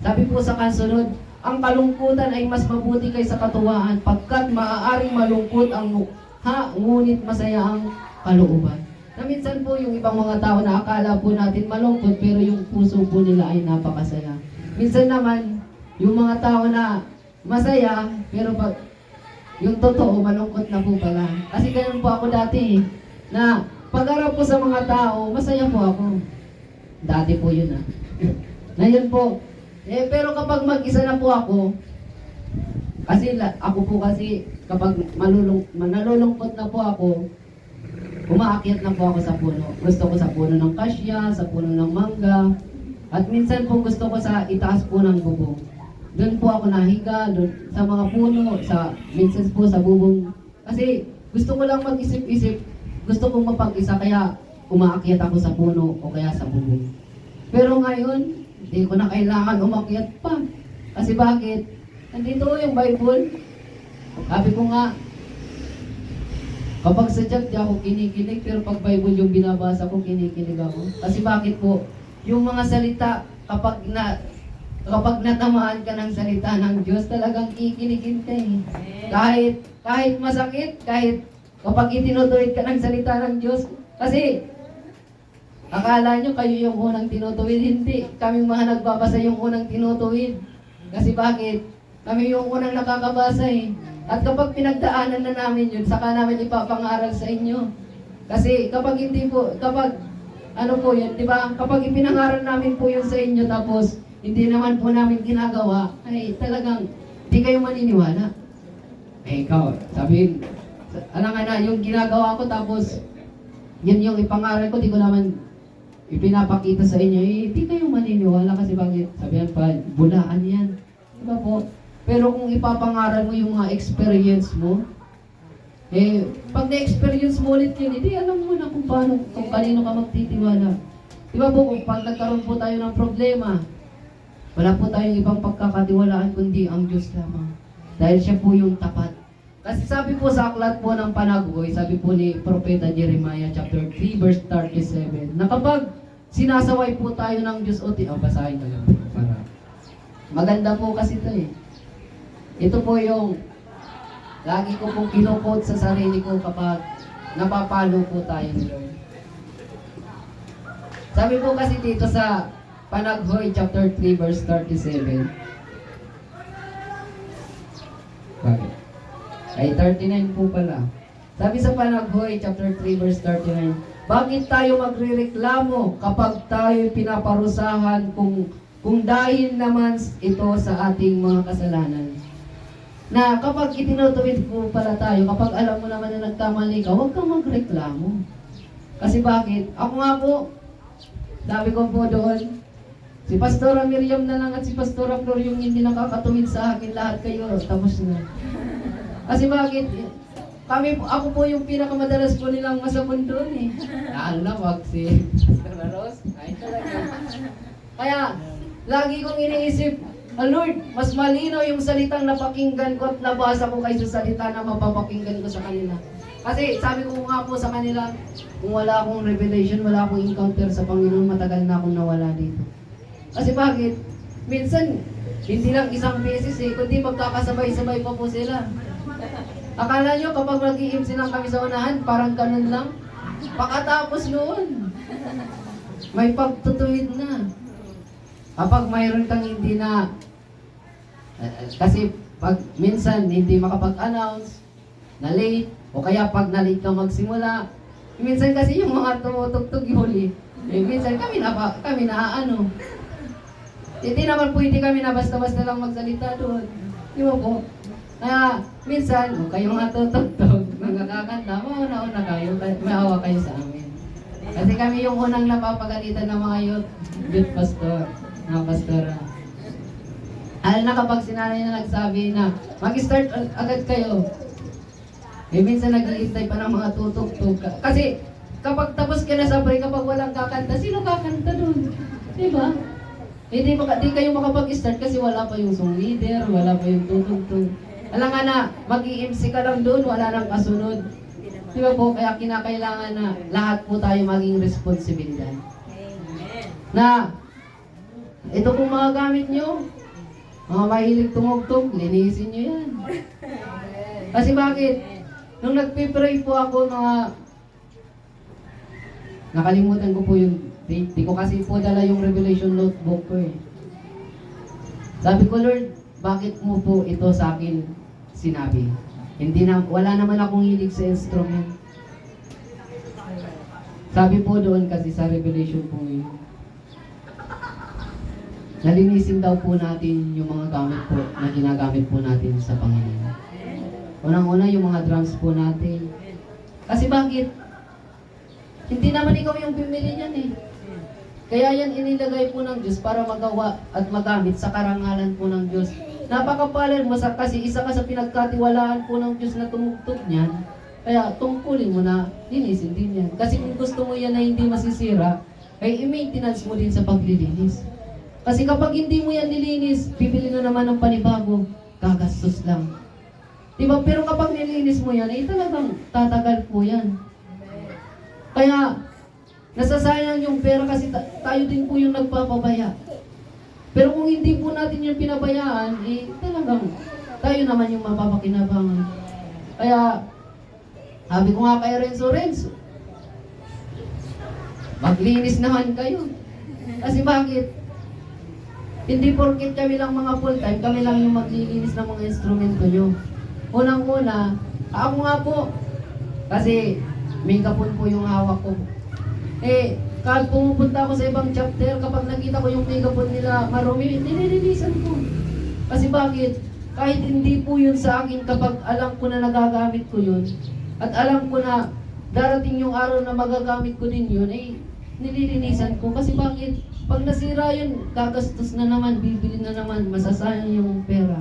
Sabi po sa kasunod, ang kalungkutan ay mas mabuti kaysa katuwaan, pagkat maaaring malungkot ang mukha, ngunit masaya ang kalooban. Na minsan po yung ibang mga tao na akala po natin malungkot, pero yung puso po nila ay napakasaya. Minsan naman, yung mga tao na masaya, pero pag yung totoo, malungkot na po pala. Kasi ganun po ako dati, na pag-arap po sa mga tao, masaya po ako. Dati po yun Ngayon po, pero kapag mag-isa na po ako, kasi ako po kasi kapag nalulungkot na po ako, umaakyat na po ako sa puno. Gusto ko sa puno ng kasya, sa puno ng mangga, at minsan po gusto ko sa itaas po ng bubong. Doon po ako nahiga, doon sa mga puno, minsan po sa bubong. Kasi gusto ko lang mag-isip-isip, gusto kong mapag-isa, kaya umaakyat ako sa puno o kaya sa bubong. Pero ngayon, hindi ko na kailangan umakyat pa. Kasi bakit? Nandito yung Bible. Sabi ko nga, kapag sadyak di ako kinikilig, pero pag Bible yung binabasa ko, kinikilig ako. Kasi bakit po? Yung mga salita, kapag natamaan ka ng salita ng Diyos, talagang kikiligin ka eh. Kahit masakit, kahit kapag itinutuwid ka ng salita ng Diyos, kasi akala nyo kayo yung unang tinutuwid, hindi. Kaming mga nagbabasa yung unang tinutuwid. Kasi bakit? Kami yung unang nakakabasa eh. At kapag pinagdaanan na namin yun, saka namin ipapangaral sa inyo. Kasi kapag hindi po, ano po yun, di ba? Kapag ipinangaral namin po yun sa inyo, tapos hindi naman po namin ginagawa, ay talagang di kayo maniniwala. Eh ikaw, sabihin, yung ginagawa ko, tapos yun yung ipangaral ko, di ko naman ipinapakita sa inyo, di kayo maniniwala kasi bakit? Sabihan pa, bulaan yan. Diba po? Pero kung ipapangaral mo yung mga experience mo, pag na-experience mo ulit yun, hindi alam mo na kung paano, kung kanino ka magtitiwala. Diba po, kung pag nagkaroon po tayo ng problema, wala po tayong ibang pagkakatiwalaan kundi ang Diyos lamang. Dahil siya po yung tapat. Kasi sabi po sa aklat po ng Panaghoy, sabi po ni Propeta Jeremiah chapter 3 verse 37, na kapag sinasaway po tayo ng Diyos, basahin ko lang para maganda po kasi ito eh. Ito po yung lagi ko pong kinukot sa sarili ko kapag napapalo po tayo ni Lord. Sabi po kasi dito sa Panaghoy chapter 3 verse 37. Bakit? Ay 39 po pala. Sabi sa Panaghoy chapter 3 verse 39, bakit tayo magrereklamo kapag tayo pinaparusahan kung dahil naman ito sa ating mga kasalanan? Na kapag itinutuwid po pala tayo, kapag alam mo naman na nagkamali ka, huwag kang magreklamo. Kasi bakit? Ako nga po, sabi ko po doon, si Pastora Miriam na lang at si Pastora Flor yung hindi nakakatuwid sa akin, lahat kayo, tapos na. Kasi bakit? Ako po yung pinakamadalas po nilang masabon doon eh. Lalo na wag si Pastora Rose. Ay talaga. Kaya, lagi kong iniisip, Lord, mas malinaw yung salitang napakinggan ko at nabasa ko kaysa salita na mapapakinggan ko sa kanila. Kasi sabi ko nga po sa kanila, kung wala akong revelation, wala akong encounter sa Panginoon, matagal na akong nawala dito. Kasi bakit? Minsan, hindi lang isang beses eh, kundi magkakasabay-sabay pa po sila. Akala nyo kapag mag-iimsin lang kami sa unahan, parang ganun lang. Pakatapos noon, may pagtutuwid na. Kapag mayroon kang hindi na, kasi pag minsan hindi makapag-announce, na late, o kaya pag na-late ka magsimula, minsan kasi yung mga tumutugtog huli, minsan kami na ano. Hindi naman pwede kami na basta-basta lang magsalita doon. Di ba po? Kaya minsan, kayo mga tutugtog, magkakakanta, mauna-una kayo, maawa kayo sa amin. Kasi kami yung unang napapagalitan ng mga youth pastor, mga pastora. Alam na kapag sinanay na nagsabi na, mag-start agad kayo. Eh minsan nag-iintay pa ng mga tutugtog. Kasi kapag tapos ka na sa break, kapag walang kakanta, sino kakanta dun? Diba? Eh di kayo makapag-start kasi wala pa yung song leader, wala pa yung tutugtog. Alam nga na, mag-i-MC ka lang doon, wala nang kasunod. Diba po? Kaya kinakailangan na lahat po tayo maging responsibilidad. Na, ito pong mga gamit nyo, mga mahilig tumugtog, linisin nyo yan. Kasi bakit? Nung nagpipray po ako nakalimutan ko po yung date. Di ko kasi po dala yung Revelation notebook ko eh. Sabi ko, Lord, bakit mo po ito sa akin sinabi? Wala naman akong hilig sa instrument. Sabi po doon kasi sa Revelation po yun, nalinisin daw po natin yung mga gamit po na ginagamit po natin sa Panginoon. Unang-una yung mga drums po natin. Kasi bakit? Hindi naman ikaw yung bumili niyan eh. Kaya yan inilagay po ng Diyos para magawa at magamit sa karangalan po ng Diyos. Napakapalad mo kasi isa ka sa pinagkatiwalaan po ng Diyos na tumugtog niyan. Kaya tungkulin mo na linisin din yan. Kasi kung gusto mo yan na hindi masisira, ay i-maintenance mo din sa paglilinis. Kasi kapag hindi mo yan nilinis, bibili na naman ng panibago, gagastos lang. Diba? Pero kapag nilinis mo yan, eh talagang tatagal po yan. Kaya, nasasayang yung pera kasi tayo din po yung nagpapabaya. Pero kung hindi po natin yung pinabayaan, eh talagang tayo naman yung mapapakinabangan. Kaya, sabi ko nga kay Renzo, maglinis naman kayo. Kasi bakit? Hindi porket kami lang mga full-time, kami lang yung maglilinis ng mga instrumento nyo. Unang-una, ako nga po, kasi megapon po yung hawak ko. Eh, kahit pumupunta ako sa ibang chapter, kapag nakita ko yung megapon nila marumi, nililinisan ko. Kasi bakit? Kahit hindi po yun sa akin, kapag alam ko na nagagamit ko yun, at alam ko na darating yung araw na magagamit ko din yun, eh, nililinisan ko. Kasi bakit? Pag nasira yun, gagastos na naman, bibili na naman, masasayang yung pera.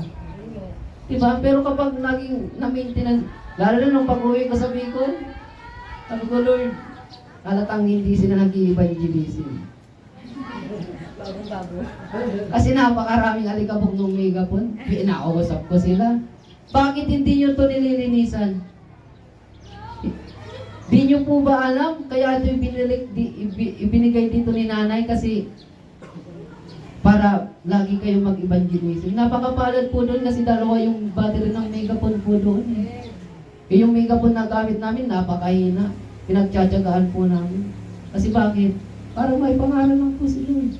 Diba? Pero kapag naging na-maintenance, lalo na nung pag-uwi ko sa Bicol, sabi ko, Lord, halatang hindi sila nag-i-evangelism. Kasi napakaraming alikabok ng megapon, pinakausap ko sila. Bakit hindi nyo ito nililinisan? Di nyo po ba alam? Kaya ito ibinigay dito ni nanay kasi para lagi kayong mag-evangelism. Napakapalad po doon kasi dalawa yung battery ng megapon po doon. Eh, yung megapon na gamit namin, napakahina. Pinagtsatsagaan po namin. Kasi bakit? Para may pangalan lang po sila.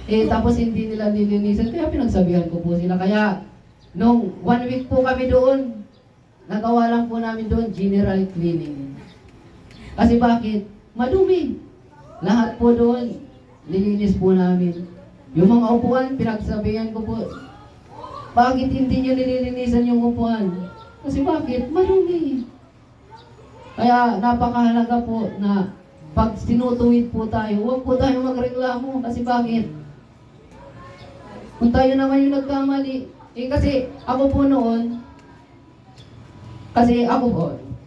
Eh, tapos hindi nila nilinisan, kaya pinagsabihan ko po sila. Kaya, nung 1 week po kami doon, nagawa lang po namin doon, general cleaning. Kasi bakit? Madumi. Lahat po doon, nilinis po namin. Yung mga upuan, pinagsabihan ko po, bakit hindi nyo nililinisan yung upuan? Kasi bakit? Madumi. Kaya napakahalaga po na pag sinutuwid po tayo, huwag po tayo magreklamo. Kasi bakit? Kung tayo naman yung nagkamali. Eh kasi ako po noon,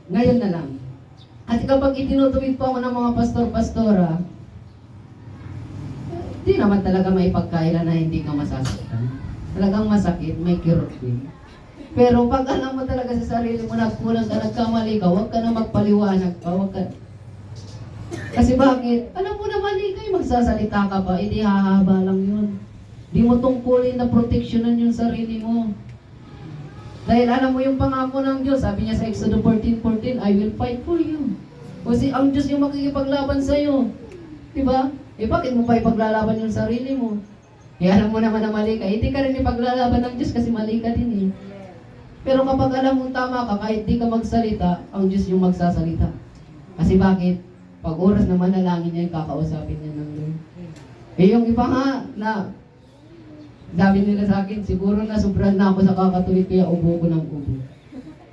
ngayon na lang. At kapag itinutuwid po ako ng mga pastor-pastora, di naman talaga may pagkaila na hindi ka masasaktan. Talagang masakit, may kirot din. Pero pag alam mo talaga sa sarili mo, nagkulang ka, nagkamali ka, huwag ka na magpaliwanag pa, huwag ka. Kasi bakit? Alam mo na mali kayo, magsasalita ka pa, hindi hahaba lang yun. Di mo tungkulin na proteksyonan yung sarili mo. Dahil alam mo yung pangako ng Diyos, sabi niya sa Exodus 14:14, I will fight for you. Kasi ang Diyos yung makikipaglaban sa'yo. Diba? Eh bakit mo pa ipaglalaban yung sarili mo? Eh alam mo naman na mali ka, hindi ka rin ipaglalaban ng Diyos kasi mali ka din eh. Pero kapag alam mong tama ka, kahit di ka magsalita, ang Diyos yung magsasalita. Kasi bakit? Pag oras na manalangin niya, kakausapin niya ng Lord. Eh yung iba nga na sabi nila sa akin, siguro na sobrang na ako sa kakatuwid kaya ubo ko ng ubo.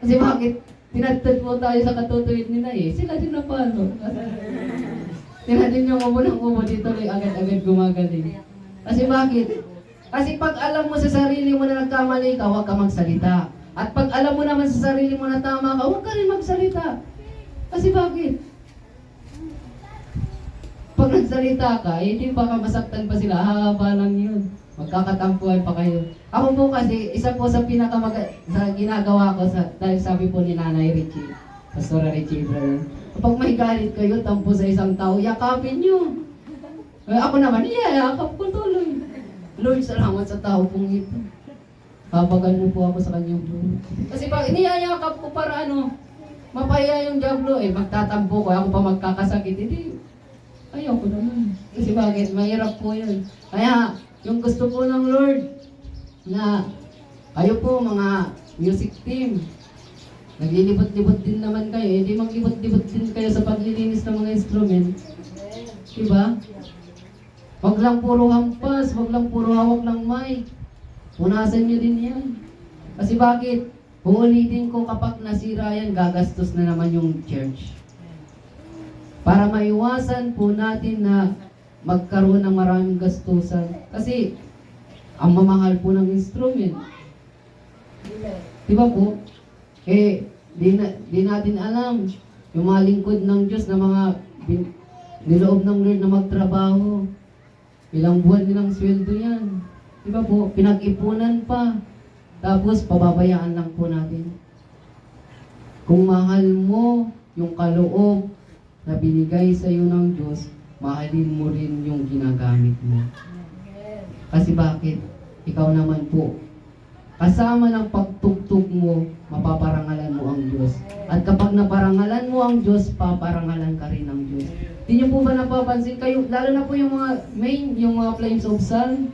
Kasi bakit? Tinatad po tayo sa katutuwid nila eh. Sila din na paano? Tinatad yung ubo ng ubo dito ay agad-agad gumagaling. Kasi bakit? Kasi pag alam mo sa sarili mo na nagkamali ka, huwag ka magsalita. At pag alam mo naman sa sarili mo na tama ka, huwag ka rin magsalita. Kasi bakit? Pag nagsalita ka, hindi pa ka masaktan pa sila, hahaba lang yun. Magkakatampuan pa kayo. Ako po kasi, isa po sa sa ginagawa ko, dahil sabi po ni Nanay Richie, Pastora Richie Brother, kapag may galit kayo, tampo sa isang tao, yakapin nyo. Ako naman, yakap ko tuloy. Lord, salamat sa tao pong ito. Kapagan mo po ako sa kanyang buhay. Kasi pag iniyayakap ko para mapaya yung diablo, magtatampo ko, ako pa magkakasakit, hindi. Ayaw ko naman. Kasi bakit? Mahirap po yun. Kaya, yung gusto po ng Lord, na kayo po mga music team, naglilibot-libot din naman kayo, hindi maglibot-libot din kayo sa paglilinis ng mga instrument. Diba? Wag lang puro hampas, wag lang puro hawak ng mic. Punasan nyo din yan. Kasi bakit? Uulitin ko kapag nasira yan, gagastos na naman yung church. Para maiwasan po natin na magkaroon ng maraming gastusan. Kasi, ang mamahal po ng instrument. Diba po? Di natin alam. Yung mga lingkod ng Diyos na mga niloob ng Lord na magtrabaho. Ilang buwan nilang sweldo yan. Diba po? Pinag-ipunan pa. Tapos, pababayaan lang po natin. Kung mahal mo yung kaloob na binigay sa iyo ng Diyos, mahalin mo rin yung ginagamit mo. Kasi bakit? Ikaw naman po, kasama ng pagtugtog mo, mapaparangalan mo ang Diyos. At kapag naparangalan mo ang Diyos, paparangalan ka rin ng Diyos. Hindi niyo po ba napapansin kayo, lalo na po yung mga Flames of Sun,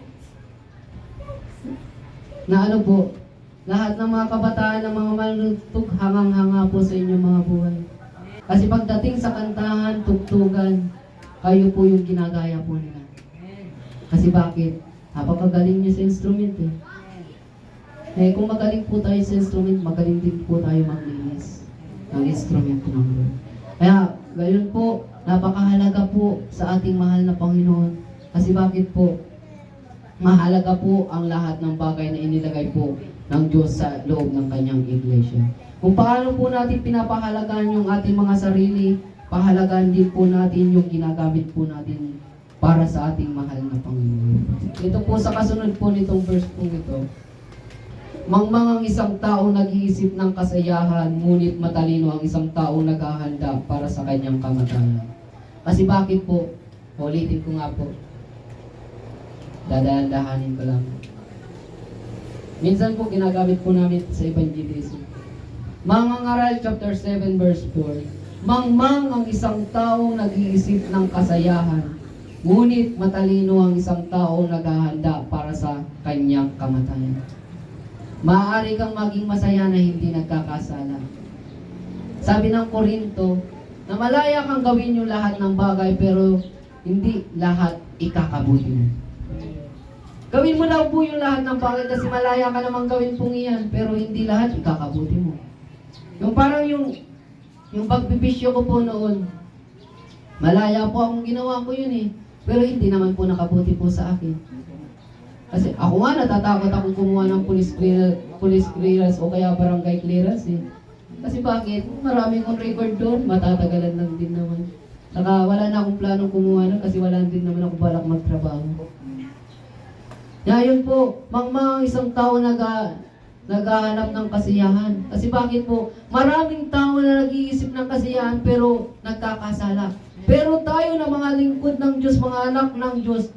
na po, lahat ng mga kabataan ng mga manunugtog, hangang-hanga po sa inyong mga buhay. Kasi pagdating sa kantahan, tugtugan, kayo po yung ginagaya po nila. Kasi bakit? Napakagaling niyo sa instrument kung magaling po tayo sa instrument, magaling din po tayo maglinis ng instrument ng Lord. Kaya, gayon po, napakahalaga po sa ating mahal na Panginoon. Kasi bakit po? Mahalaga po ang lahat ng bagay na inilagay po ng Diyos sa loob ng kanyang iglesia. Kung paano po natin pinapahalagaan yung ating mga sarili, pahalagaan din po natin yung ginagamit po natin para sa ating mahal na Panginoon. Ito po sa kasunod po nitong verse po ito. Mangmang ang isang tao nag-iisip ng kasayahan, ngunit matalino ang isang tao naghahanda para sa kanyang kamatayan. Kasi bakit po? Ulitin ko nga po. Dadahan-dahanin ko lang. Minsan po ginagamit po namin sa evangelism. Mangangaral chapter 7 verse 4. Mangmang ang isang tao nag-iisip ng kasayahan, ngunit matalino ang isang tao naghahanda para sa kanyang kamatayan. Maaari kang maging masaya na hindi nagkakasala. Sabi ng Korinto, na malaya kang gawin yung lahat ng bagay pero hindi lahat ikakabuti mo. Gawin mo daw po yung lahat ng bagay kasi malaya ka namang gawin pong iyan, pero hindi lahat ikakabuti mo. Yung parang yung pagbibisyo ko po noon, malaya po akong ginawa ko yun pero hindi naman po nakabuti po sa akin. Kasi ako nga natatakot akong kumuha ng police clearance o kaya barangay clearance Kasi bakit? Marami kong record doon, matatagalan lang din naman. Saka wala na akong planong kumuha nun kasi wala din naman ako balak magtrabaho. Yun po, mangmang isang tao naghahanap ng kasiyahan. Kasi bakit po? Maraming tao na nag-iisip ng kasiyahan pero nagkakasala. Pero tayo na mga lingkod ng Diyos, mga anak ng Diyos,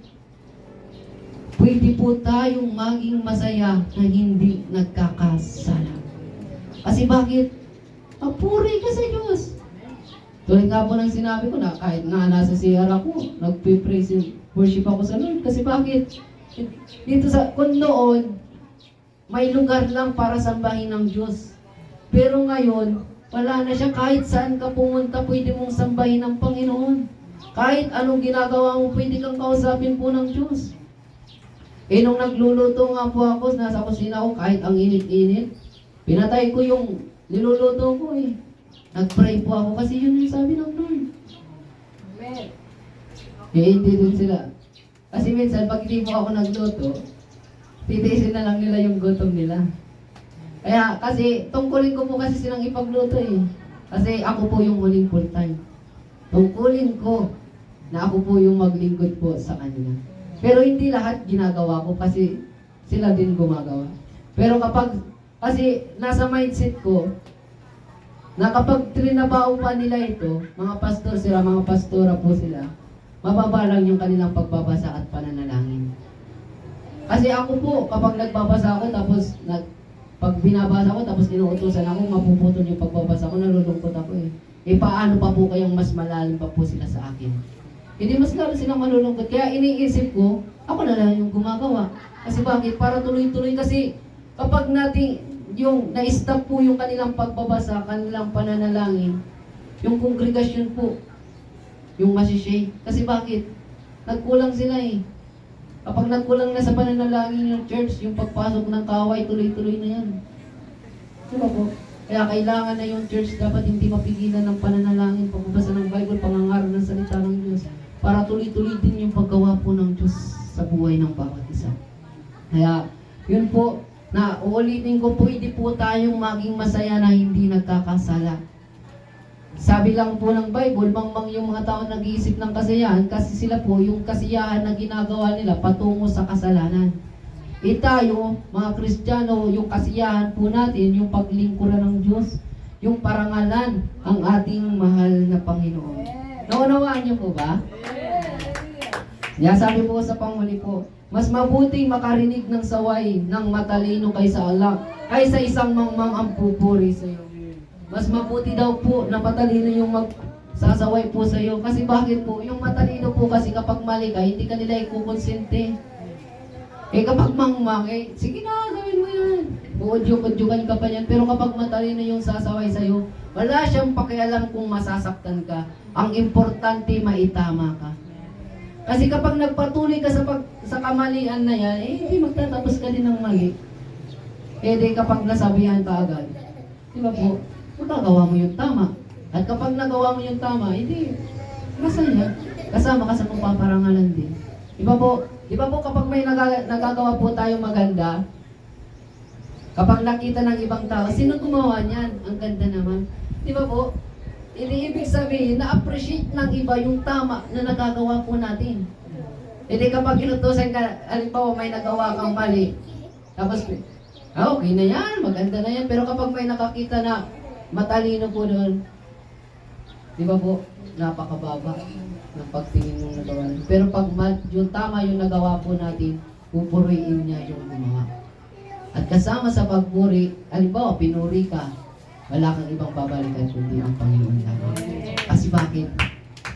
pwede po tayong maging masaya na hindi nagkakasala. Kasi bakit? Papuri ka sa Diyos. Tulad nga po ng sinabi ko na kahit nga nasa CR ako, nagpe-praise and worship ako sa Lord. Kasi bakit? Dito kung noon, may lugar lang para sambahin ng Diyos. Pero ngayon, wala na siya. Kahit saan ka pumunta, pwede mong sambahin ng Panginoon. Kahit anong ginagawa mo, pwede kang kausapin po ng Diyos. Nung nagluluto nga po ako, nasa kusina ko, kahit ang init-init, pinatay ko yung niluluto ko Nag-pray po ako kasi yun yung sabi ng Lord. Amen. Hindi din sila. Kasi minsan, pag hindi po ako nagluto, titiisin na lang nila yung gutom nila. Kaya kasi tungkulin ko po kasi silang ipagluto eh. Kasi ako po yung huling full time. Tungkulin ko na ako po yung maglingkod po sa kanila. Pero hindi lahat ginagawa ko kasi sila din gumagawa. Pero kasi nasa mindset ko, na kapag trinabaho pa nila ito, mga pastor sila, mga pastora po sila, mababa lang yung kanilang pagbabasa at pananalangin. Kasi ako po, kapag nagbabasa ako, tapos pag binabasa ko, tapos inuutosan ako, mapuputol yung pagbabasa ko, nalulungkot ako eh. Eh paano pa po kayang mas malalim pa po sila sa akin? Hindi mas lalo silang malulungkot. Kaya iniisip ko, ako na lang yung gumagawa. Kasi bakit? Para tuloy-tuloy kasi kapag natin yung na-stop po yung kanilang pagbabasa, kanilang pananalangin, yung kongregasyon po, yung masishake. Kasi bakit? Nagkulang sila eh. Kapag nagkulang na sa pananalangin yung church, yung pagpasok ng kaway, tuloy-tuloy na yan. Diba po? Kaya kailangan na yung church dapat hindi mapigilan ng pananalangin, pagbabasa ng Bible, pangangaral ng salita ng Diyos, para tuloy-tuloy din yung paggawa po ng Diyos sa buhay ng bawat isa. Kaya, yun po, na uulitin ko po, hindi po tayong maging masaya na hindi nagkakasala. Sabi lang po ng Bible, mangmang yung mga tao nag-iisip ng kasiyahan kasi sila po yung kasiyahan na ginagawa nila patungo sa kasalanan. Tayo, mga Kristiyano, yung kasiyahan po natin, yung paglingkuran ng Diyos, yung parangalan ang ating mahal na Panginoon. Naunawaan niyo po ba? Sabi po sa panghuli po, mas mabuting makarinig ng saway ng matalino kaysa isang mangmang ang pupuri sa iyo. Mas mabuti daw po na matalino yung magsasaway po sa iyo. Kasi bakit po? Yung matalino po kasi kapag mali ka, hindi ka nila ikukonsente. Kapag mangmang, sige na, gawin mo yan. Buodyo-kodyokan ka pa yan. Pero kapag matalino yung sasaway sa iyo, wala siyang pakialam kung masasaktan ka. Ang importante, maitama ka. Kasi kapag nagpatuloy ka sa kamalian na yan, hindi magtatapos ka din ng mali. Di kapag nasabihan ka agad, di ba po, magagawa mo yung tama. At kapag nagawa mo yung tama, hindi, masaya. Kasama ka sa paparangalan din. Di ba po kapag may nagagawa po tayo maganda, kapag nakita ng ibang tao, sino gumawa niyan? Ang ganda naman. Di ba po? Ibig sabihin, na-appreciate ng iba yung tama na nagagawa po natin. Kapag inutusan ka, halimbawa may nagawa kang mali, tapos, okay na yan, maganda na yan. Pero kapag may nakakita na matalino po doon, di ba po, napakababa ng pagtingin ng nagawa natin. Pero pag yung tama yung nagawa po natin, pupuriin niya yung gumawa. At kasama sa pagpuri, halimbawa, pinuri ka, wala kang ibang babalikan kundi ang Panginoon lamang. Kasi bakit?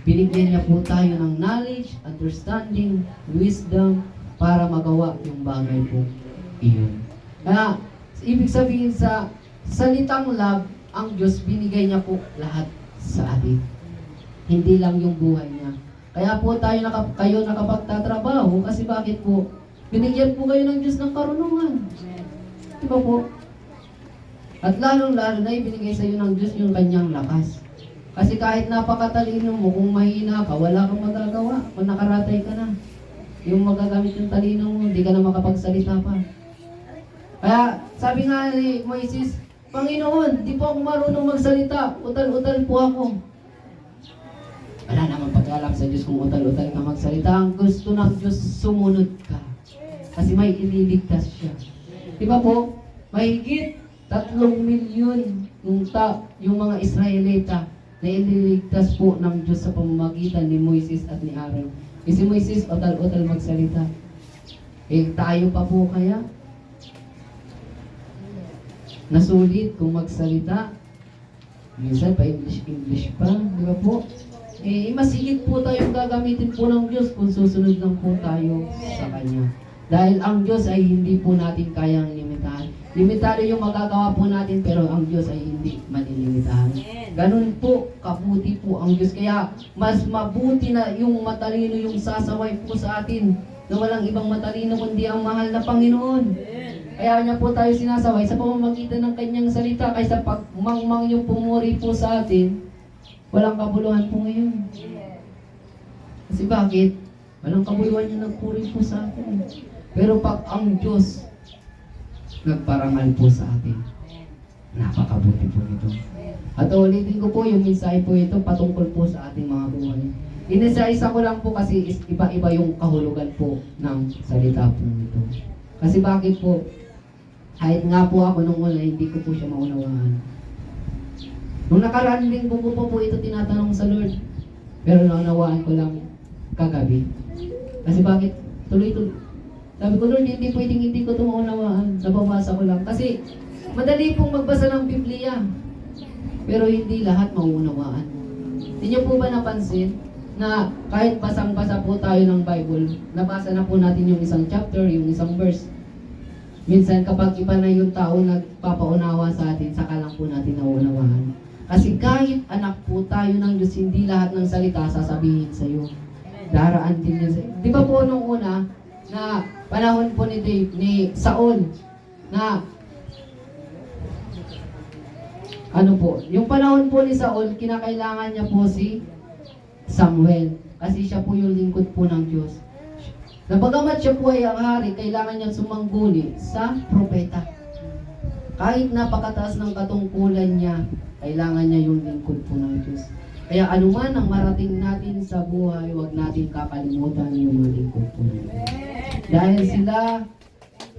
Binigyan niya po tayo ng knowledge, understanding, wisdom, para magawa yung bagay po iyon. Kaya, ibig sabihin sa salitang love, ang Diyos binigay niya po lahat sa atin. Hindi lang yung buhay niya. Kaya po kayo nakapagtatrabaho, kasi bakit po? Binigyan po kayo ng Diyos ng karunungan. Diba po? At lalong-lalo na ibinigay sa iyo ng Diyos yung kanyang lakas. Kasi kahit napakatalino mo, kung mahina ka, wala kang magagawa. Kung nakaratay ka na, yung magagamit yung talino mo, hindi ka na makapagsalita pa. Kaya sabi nga ni Moises, Panginoon, di po ako marunong magsalita. Utal-utal po ako. Wala naman pag-alam sa Diyos kung utal-utal ka magsalita. Ang gusto ng Diyos, sumunod ka. Kasi may ililigtas siya. Di ba po? Mahigit 3 milyon yung mga Israelita na ililigtas po ng Diyos sa pamamagitan ni Moises at ni Aaron. Si Moises, utal-utal magsalita. Tayo pa po kaya? Nasulit kung magsalita. Minsan pa English pa, di ba po? Masigit po tayong gagamitin po ng Diyos kung susunod lang po tayo sa Kanya. Dahil ang Diyos ay hindi po natin kayang limitahan. Limitado yung magagawa po natin, pero ang Diyos ay hindi malilimitahan. Ganun po, kabuti po ang Diyos. Kaya mas mabuti na yung matalino yung sasaway po sa atin, na walang ibang matalino kundi ang mahal na Panginoon. Kaya niya po tayo sinasaway sa pamamagitan ng kanyang salita, kaysa pag mangmang yung pumuri po sa atin, walang kabuluhan po ngayon. Kasi bakit? Walang kabuluhan yung nagpuri po sa atin. Pero pag ang Diyos nagparangal po sa atin, Napakabuti po ito. At ulitin ko po yung mensahe po ito patungkol po sa ating mga buhay. Inisa-isa ko lang po kasi iba-iba yung kahulugan po ng salita po ito. Kasi bakit po? Kahit nga po ako nung una, hindi ko po siya maunawaan. Nung nakaraan din po ito tinatanong sa Lord. Pero naunawaan ko lang kagabi. Kasi bakit? Tuloy-tuloy. Sabi ko, Lord, hindi pwedeng hindi ko ito maunawaan. Nababasa ko lang. Kasi madali pong magbasa ng Biblia. Pero hindi lahat mauunawaan. Hindi niyo po ba napansin na kahit basang-basa po tayo ng Bible, nabasa na po natin yung isang chapter, yung isang verse. Minsan kapag iba na yung tao nagpapaunawa sa atin, saka lang po natin nauunawaan. Kasi kahit anak po tayo ng Diyos, hindi lahat ng salita sasabihin sa iyo. Daraan din yun. Di ba po nung una, na panahon po ni Saul, na ano po, yung panahon po ni Saul, kinakailangan niya po si Samuel. Kasi siya po yung lingkod po ng Diyos. Na bagamat siya po ay ang hari, kailangan niya sumangguni sa propeta. Kahit napakataas ng katungkulan niya, kailangan niya yung lingkod po ng Diyos. Kaya anuman ang marating natin sa buhay, huwag natin kakalimutan yung mga lingkod po ng Diyos. Dahil sila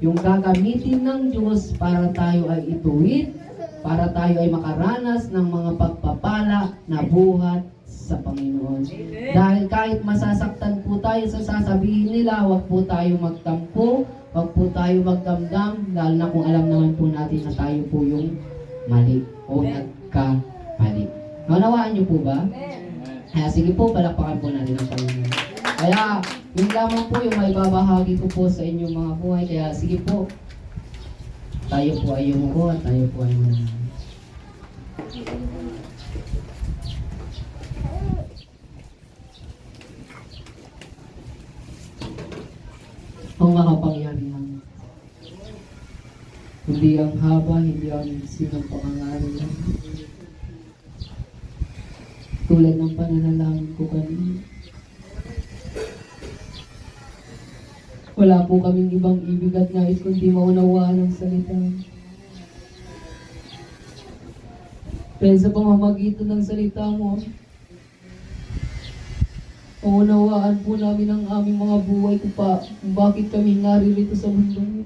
yung gagamitin ng Diyos para tayo ay ituwid, para tayo ay makaranas ng mga pagpapala na buhat sa Panginoon. Dahil kahit masasaktan po tayo sa sasabihin nila, huwag po tayo magtampo, huwag po tayo magdamdam, lalo na kung alam naman po natin na tayo po yung mali o nagkamali. Naunawaan niyo po ba? Kaya sige po, palakpakan po natin ang Panginoon. Kaya, yun lamang po yung may babahagi ko po sa inyong mga buhay. Kaya sige po, tayo po ay yumuko at tayo po ay mananalo. Ang makapangyarihan. Hindi ang haba, hindi ang sinong pangangaral. Tulad ng pananalangin ko kanina. Wala po kaming ibang ibig at nais kundi maunawaan ang salita. Dahil sa pamamagitan ng salita mo, maunawaan po namin ang aming mga buhay kung bakit kami naririto sa mundo.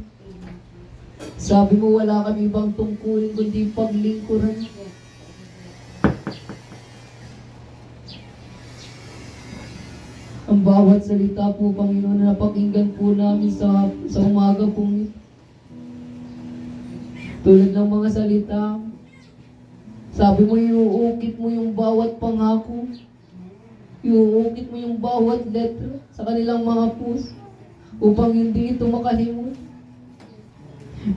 Sabi mo wala kami ibang tungkulin kundi paglingkuran. Ang bawat salita po, Panginoon, na napakinggan po namin sa umaga po. Tulad ng mga salita, sabi mo, iuukit mo yung bawat pangako. Iuukit mo yung bawat letra sa kanilang mga puso upang hindi ito makalimot.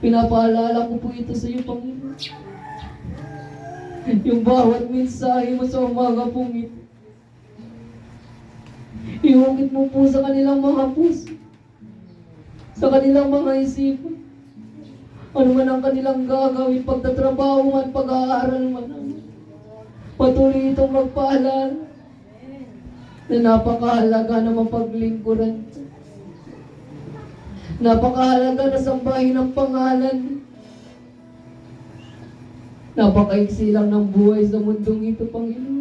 Pinapaalala ko po ito sa iyo, Panginoon. Yung bawat mensahe mo sa umaga po ito. Iukit mo po sa kanilang mga puso, sa kanilang mga isipan. Ano man ang kanilang gagawin, pagtatrabaho man, pag-aaral man. Patuloy itong magpaalala na napakahalaga na mapaglingkuran. Napakahalaga na sambahin ang pangalan. Napakaiksi lang ng buhay sa mundong ito, Panginoon.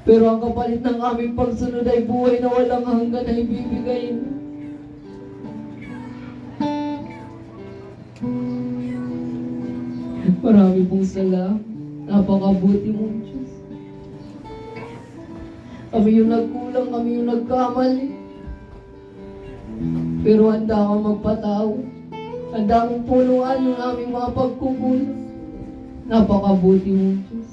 Pero ang kapalit ng aming pagsunod ay buhay na walang hanggan na ibibigay mo. Marami pong salamat. Napakabuti mong Diyos. Kami yung nagkulang, kami yung nagkamali. Pero handa kang magpatawad. Handa kang punuan yung aming mga pagkukulang. Napakabuti mong Diyos.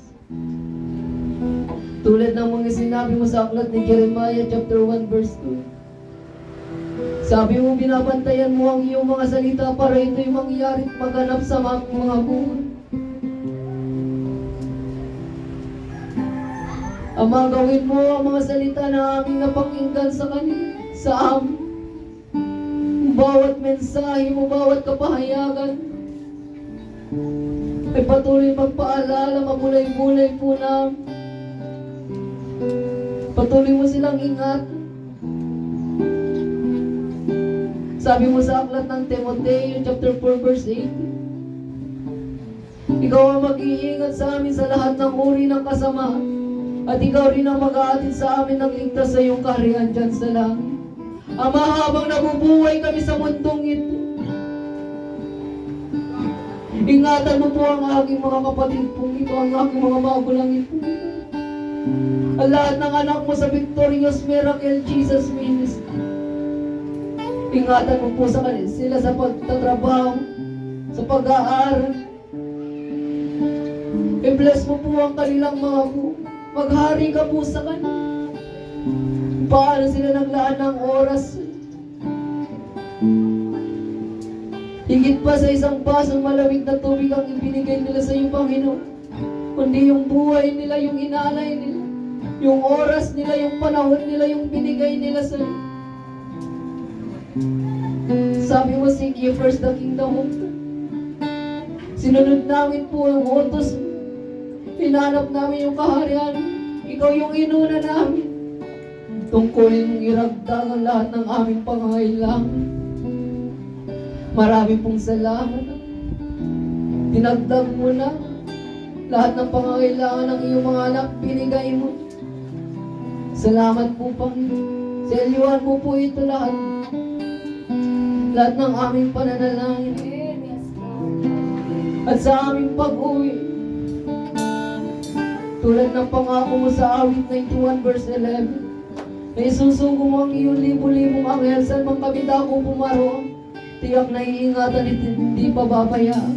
Tulad ng mga sinabi mo sa aklat ni Jeremiah chapter 1 verse 2. Sabi mo, binabantayan mo ang iyong mga salita para ito'y mangyari at maganap sa mga buhay. Ang mga gawin mo, ang mga salita na aming napakinggan sa kanila, sa amin. Bawat mensahe mo, bawat kapahayagan, ay patuloy magpaalala, mabulay-bulay po namin. Patuloy mo silang ingat. Sabi mo sa aklat ng Timoteo chapter 4 verse 8, Ikaw ang mag-iingat sa amin sa lahat ng uri ng kasamaan. At ikaw rin ang mag-aatid sa amin ng ligtas sa iyong kaharian dyan sa langit. Ama, habang nabubuhay kami sa mundong ito, ingatan mo po ang aking mga kapatid pong ito, ang aking mga magulang ito. Ang lahat ng anak mo sa Victorious Miracle Jesus Ministry. Ingatan mo po sa kanila sila sa pagtatrabaho, sa pag-aaral. I-bless mo po ang kanilang mga po. Maghari ka po sa kanila. Paano sila naglaan ng oras? Higit pa sa isang basong malamig na tubig ang ibinigay nila sa iyo, Panginoon. Kundi yung buhay nila, yung inaalay nila, yung oras nila, yung panahon nila, yung binigay nila sa iyo. Sabi mo, seek ye first the kingdom of God. Sinunod namin po yung utos. Hinanap namin yung kaharian. Ikaw yung inuna namin. Tungkulin mong iragdag ang lahat ng aming pangangailangan. Marami pong salamat. Dinagdag mo na lahat ng pangangailangan ng iyong mga anak, binigay mo. Salamat po, Panginoon. Sa iliwan mo po ito lahat. Lahat ng aming pananalangin. At sa aming pag-uwi, tulad ng pangako mo sa awit 91 verse 11, na isusugo mo ang iyong libo-libong anghel saan mang kami dako pumaroon, tiyak na iingatan at hindi pababayaan.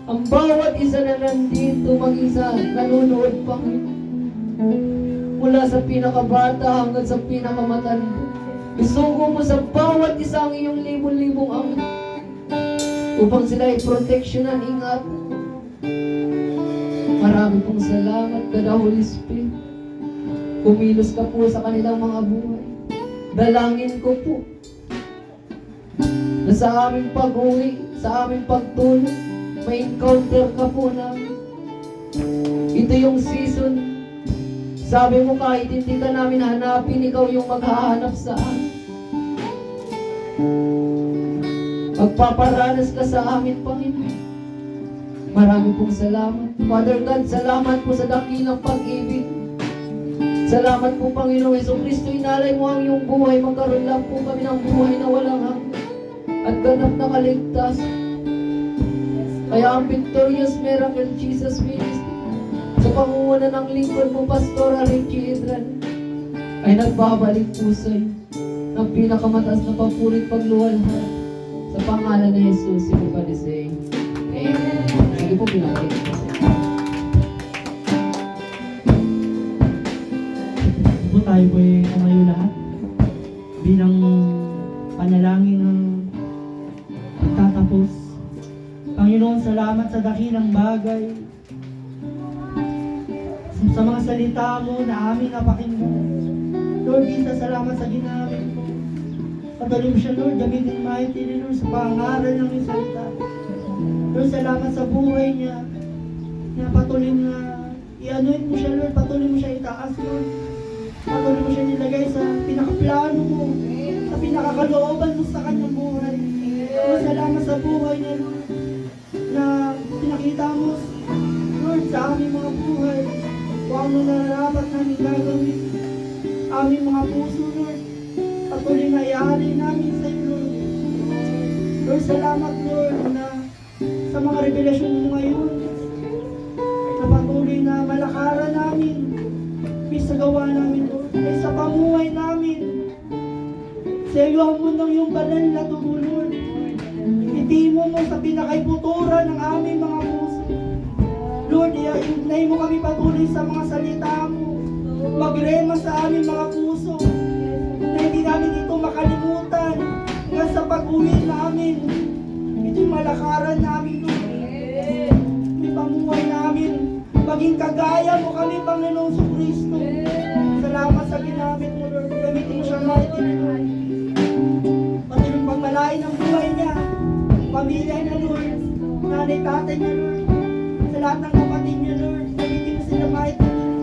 Ang bawat isa na nandito, maging sa nanonood, Panginoon, mula sa pinakabata hanggang sa pinakamatanda, isugo mo sa bawat isa ang iyong libo-libong anghel upang sila ay proteksyonan, ingat. Marami pong salamat, kada Holy Spirit. Kumilos ka po sa kanilang mga buhay. Dalangin ko po na sa aming pag-uwi, sa aming pagtulog, may encounter ka po namin. Ito yung season. Sabi mo kahit hindi ka namin hanapin, ikaw yung maghahanap sa amin. Magpaparanas ka sa amin, Panginoon. Marami pong salamat. Father God, salamat po sa dakilang pag-ibig. Salamat po, Panginoong Jesucristo. Inalay mo ang iyong buhay. Magkaroon lang po kami ng buhay na walang hanggan at ganap na kaligtas. Kaya ang Victorious Miracle Jesus Ministry, sa pangunguna ng lingkod mo, Pastora Richie Idran, ay nagbabalik po sa iyo ng pinakamataas na papurit pagluwalhati sa pangalan ni Jesus, everybody say, Amen. Sige po, pinakita po sa iyo. Po tayo po ay tumayo lahat bilang panalangin ng pagtatapos. Panginoon, salamat sa dakilang bagay, sa mga salita mo na aming napakinggan. Lord Jesus, salamat sa ginamit mo. Patuloy mo siya, Lord, gamitin mighty, Lord, sa pangaral ng iyong salita. Lord, salamat sa buhay niya, na patuloy na i-anoint mo siya, Lord, patuloy mo siya itaas, Lord. Patuloy mo siya nilagay sa pinakaplano mo, sa pinakakalooban mo sa kanyang buhay. Lord, salamat sa buhay niya, Lord, na pinakita mo, Lord, sa aming mga buhay, kung ano na dapat namin gagawin. Aming mga puso, Lord, patuloy na iaalay namin sa iyo, Lord. Lord, salamat, Lord, na sa mga revelasyon mo ngayon, na patuloy na malakaran namin, sa gawa namin, Lord, ay sa pamuhay namin. Sa iyo ang mundang yung banal na dugo, Lord. Itimo mo sa pinakaibuturan ng aming mga puso. Lord, ignay mo kami patuloy sa mga salita mo. Magrema sa aming mga puso, na hindi namin ito makalimutan hanggang sa pag-uwi namin. Ito'y malakaran namin, Lord. May pamuhay namin. Maging kagaya mo kami, Panginoong Kristo. Salamat sa ginamit mo, Lord. Gamitin mo siya mighty, Lord. Patuloy pagmalain ang buhay niya, pamilya niya, Lord, nanay, tatay niya, Lord, sa lahat ng kapatid niya, Lord. Gamitin mo sila mighty, Lord.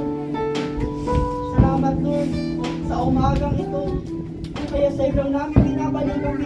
Salamat, Lord, sa umagang ito. Kaya sa iyo lang namin binabalik ang